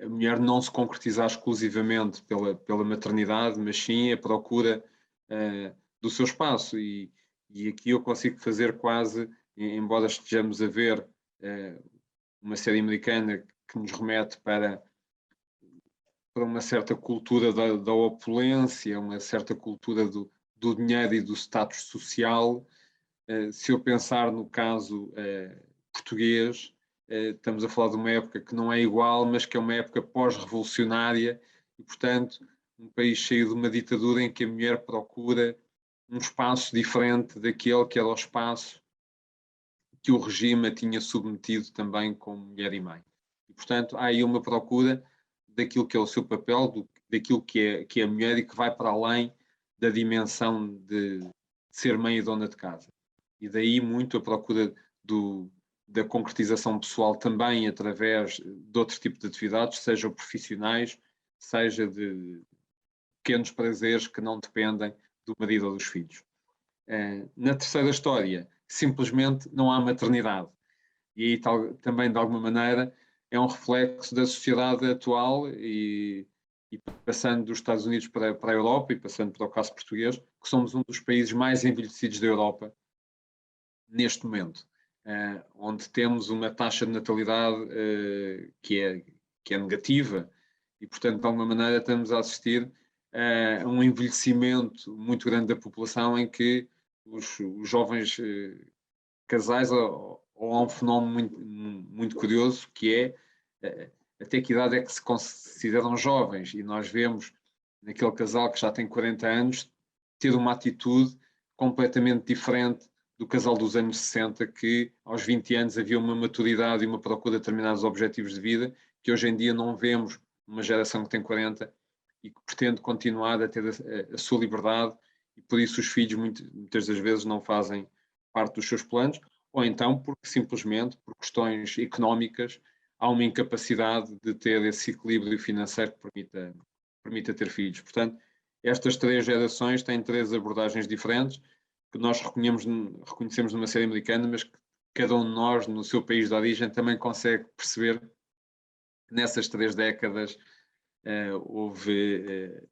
[SPEAKER 3] a mulher não se concretizar exclusivamente pela maternidade, mas sim a procura do seu espaço. E aqui eu consigo fazer quase, embora estejamos a ver uma série americana que nos remete para uma certa cultura da opulência, uma certa cultura do dinheiro e do status social. Se eu pensar no caso português, estamos a falar de uma época que não é igual, mas que é uma época pós-revolucionária e, portanto, um país cheio de uma ditadura em que a mulher procura um espaço diferente daquele que era o espaço que o regime a tinha submetido também como mulher e mãe. E, portanto, há aí uma procura daquilo que é o seu papel, daquilo que é a mulher e que vai para além da dimensão de ser mãe e dona de casa. E daí muito a procura da concretização pessoal também através de outros tipos de atividades, seja profissionais, seja de pequenos prazeres que não dependem do marido ou dos filhos. Na terceira história, simplesmente não há maternidade. E aí também, de alguma maneira, é um reflexo da sociedade atual e passando dos Estados Unidos para a Europa e passando para o caso português, que somos um dos países mais envelhecidos da Europa neste momento, onde temos uma taxa de natalidade que é negativa e, portanto, de alguma maneira estamos a assistir a um envelhecimento muito grande da população em que os jovens casais ou há um fenómeno muito curioso que é até que idade é que se consideram jovens, e nós vemos naquele casal que já tem 40 anos ter uma atitude completamente diferente do casal dos anos 60, que aos 20 anos havia uma maturidade e uma procura de determinados objetivos de vida, que hoje em dia não vemos uma geração que tem 40 e que pretende continuar a ter a sua liberdade, e por isso os filhos muitas das vezes não fazem parte dos seus planos, ou então porque simplesmente, por questões económicas, há uma incapacidade de ter esse equilíbrio financeiro que permita ter filhos. Portanto, estas três gerações têm três abordagens diferentes, que nós reconhecemos numa série americana, mas que cada um de nós, no seu país de origem, também consegue perceber que nessas 3 décadas houve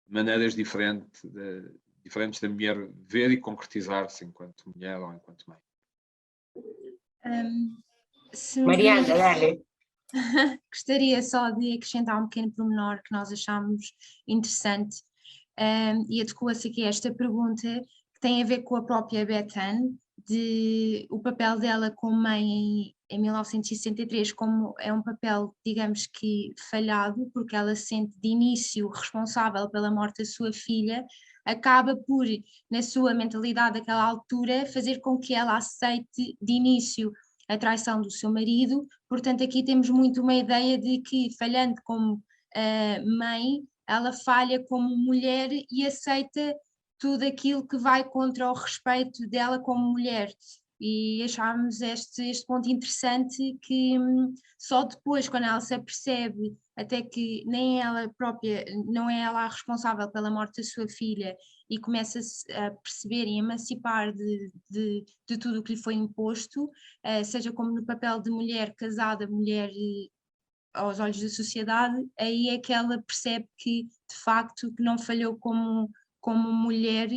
[SPEAKER 3] maneiras diferentes da mulher ver e concretizar-se enquanto mulher ou enquanto mãe.
[SPEAKER 1] Mariana, dale.
[SPEAKER 4] Gostaria só de acrescentar um pequeno pormenor que nós achamos interessante e adequa-se aqui a esta pergunta, que tem a ver com a própria Bethan, de o papel dela como mãe em 1963, como é um papel, digamos que falhado, porque ela se sente de início responsável pela morte da sua filha, acaba por, na sua mentalidade daquela altura, fazer com que ela aceite de início a traição do seu marido. Portanto, aqui temos muito uma ideia de que, falhando como mãe, ela falha como mulher e aceita tudo aquilo que vai contra o respeito dela como mulher. E achámos este ponto interessante, que só depois, quando ela se apercebe até que nem ela própria, não é ela a responsável pela morte da sua filha, e começa-se a perceber e emancipar de tudo o que lhe foi imposto, seja como no papel de mulher casada, mulher aos olhos da sociedade, aí é que ela percebe que, de facto, que não falhou como mulher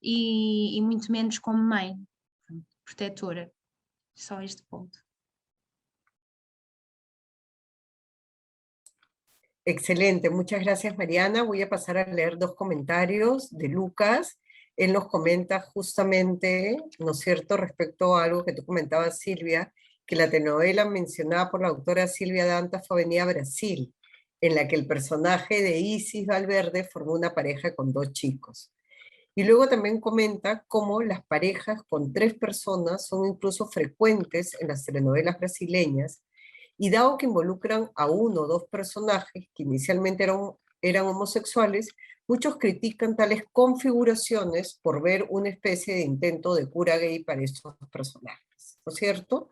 [SPEAKER 4] e muito menos como mãe protetora. Só este ponto.
[SPEAKER 1] Excelente, muchas gracias Mariana. Voy a pasar a leer 2 comentarios de Lucas. Él nos comenta justamente, ¿no es cierto?, respecto a algo que tú comentabas, Silvia, que la telenovela mencionada por la autora Silvia Dantas fue Avenida Brasil, en la que el personaje de Isis Valverde formó una pareja con 2 chicos. Y luego también comenta cómo las parejas con 3 personas son incluso frecuentes en las telenovelas brasileñas, y dado que involucran a 1 o 2 personajes que inicialmente eran homosexuales, muchos critican tales configuraciones por ver una especie de intento de cura gay para estos personajes, ¿no es cierto?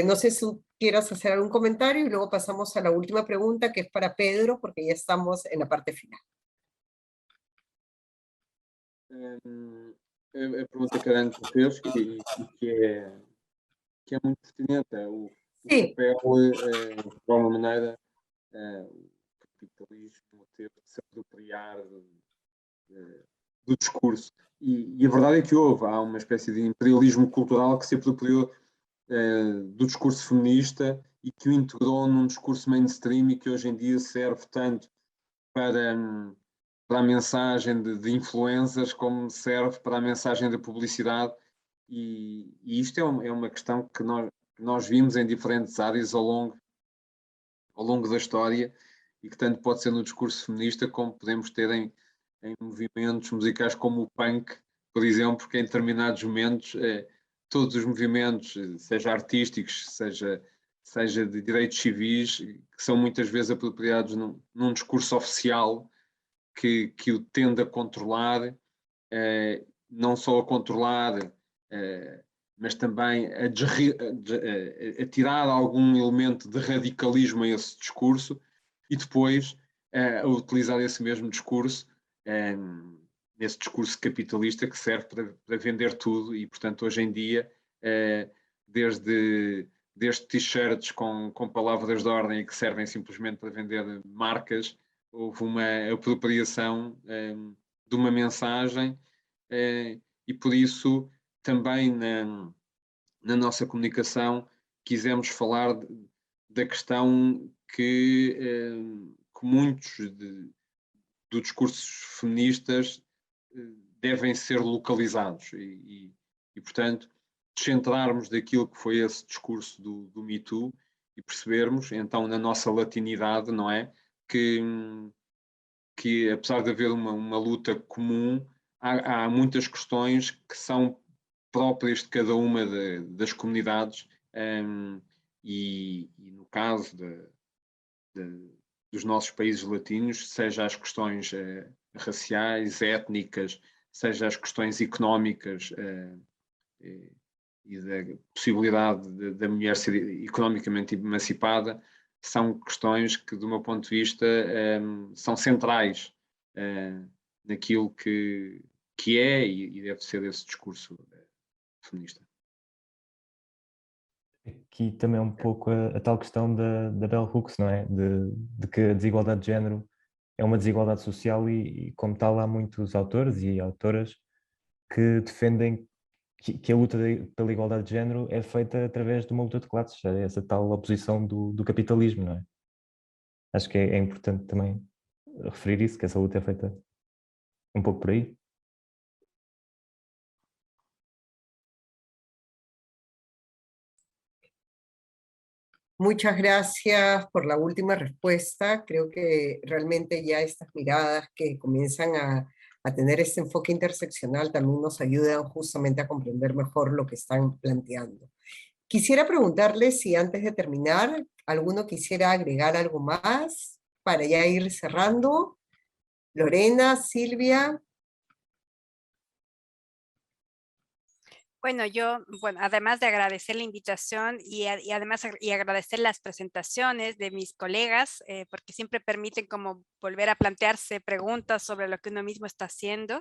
[SPEAKER 1] No sé si quieras hacer algún comentario y luego pasamos a la última pregunta, que es para Pedro, porque ya estamos en la parte final.
[SPEAKER 3] A pergunta que a Ana fez e que é muito pertinente é o papel, de alguma maneira, o capitalismo teve de se apropriar do discurso. E a verdade é que há uma espécie de imperialismo cultural que se apropriou do discurso feminista e que o integrou num discurso mainstream e que hoje em dia serve tanto para a mensagem de influencers como serve para a mensagem da publicidade. E isto é uma questão que nós vimos em diferentes áreas ao longo da história e que tanto pode ser no discurso feminista como podemos ter em movimentos musicais como o punk, por exemplo, que em determinados momentos todos os movimentos, seja artísticos, seja de direitos civis, que são muitas vezes apropriados num discurso oficial que o tende a controlar, não só a controlar, mas também a tirar algum elemento de radicalismo a esse discurso e depois a utilizar esse mesmo discurso, nesse discurso capitalista que serve para vender tudo e, portanto, hoje em dia, desde t-shirts com palavras de ordem que servem simplesmente para vender marcas, houve uma apropriação de uma mensagem e por isso também na nossa comunicação quisemos falar da questão que muitos dos discursos feministas devem ser localizados e, portanto, descentrarmos daquilo que foi esse discurso do Me Too e percebermos, então, na nossa latinidade, não é? Que apesar de haver uma luta comum, há muitas questões que são próprias de cada uma das comunidades e no caso dos nossos países latinos, seja as questões raciais, étnicas, seja as questões económicas e da possibilidade da mulher ser economicamente emancipada, são questões que, do meu ponto de vista, são centrais naquilo que é e deve ser esse discurso feminista.
[SPEAKER 6] Aqui também é um pouco a tal questão da Bell Hooks, não é? De que a desigualdade de género é uma desigualdade social e como tal, há muitos autores e autoras que defendem que a luta pela igualdade de género é feita através de uma luta de classes, essa tal oposição do capitalismo, não é? Acho que é importante também referir isso, que essa luta é feita um pouco por aí.
[SPEAKER 1] Muchas gracias por la última respuesta. Creo que realmente ya estas miradas que comienzan a tener este enfoque interseccional también nos ayudan justamente a comprender mejor lo que están planteando. Quisiera preguntarles si antes de terminar, alguno quisiera agregar algo más para ya ir cerrando. Lorena, Silvia.
[SPEAKER 2] Bueno, además de agradecer la invitación y además agradecer las presentaciones de mis colegas, porque siempre permiten como volver a plantearse preguntas sobre lo que uno mismo está haciendo.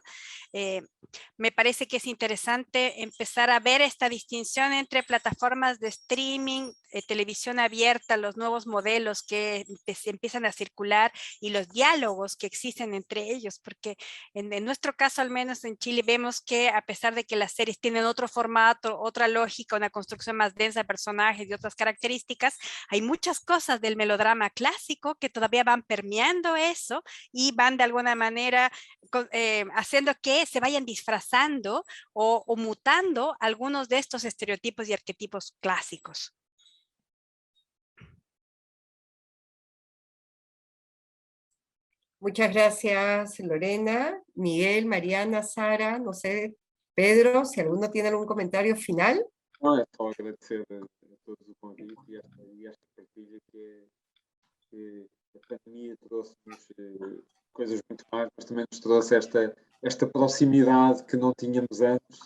[SPEAKER 2] Me parece que es interesante empezar a ver esta distinción entre plataformas de streaming, televisión abierta, los nuevos modelos que se empiezan a circular y los diálogos que existen entre ellos, porque en nuestro caso, al menos en Chile, vemos que a pesar de que las series tienen otro formato, otra lógica, una construcción más densa de personajes y otras características, hay muchas cosas del melodrama clásico que todavía van permeando eso y van de alguna manera haciendo que se vayan disfrazando o mutando algunos de estos estereotipos y arquetipos clásicos.
[SPEAKER 1] Muchas gracias, Lorena, Miguel, Mariana, Sara, no sé, Pedro, si alguno tiene algún comentario final.
[SPEAKER 3] Não, é só agradecer a todos o convite e esta partilha que a pandemia trouxe-nos coisas muito mais, mas também nos trouxe esta proximidade que não tínhamos antes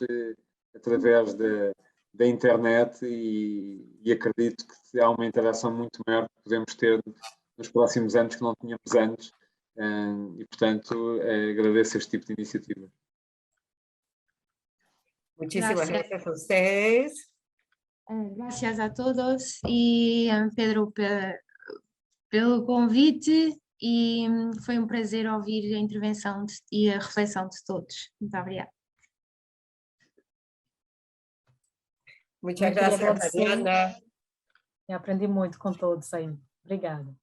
[SPEAKER 3] através da internet e acredito que há uma interação muito maior que podemos ter nos próximos anos que não tínhamos antes e, portanto, agradeço este tipo de iniciativa.
[SPEAKER 1] Muchísimas gracias a ustedes.
[SPEAKER 4] Gracias a todos e Pedro pelo convite e foi um prazer ouvir a intervenção e a reflexão de todos. Muito obrigada.
[SPEAKER 1] Muchas gracias, Mariana.
[SPEAKER 7] Eu aprendi muito com todos aí. Obrigada.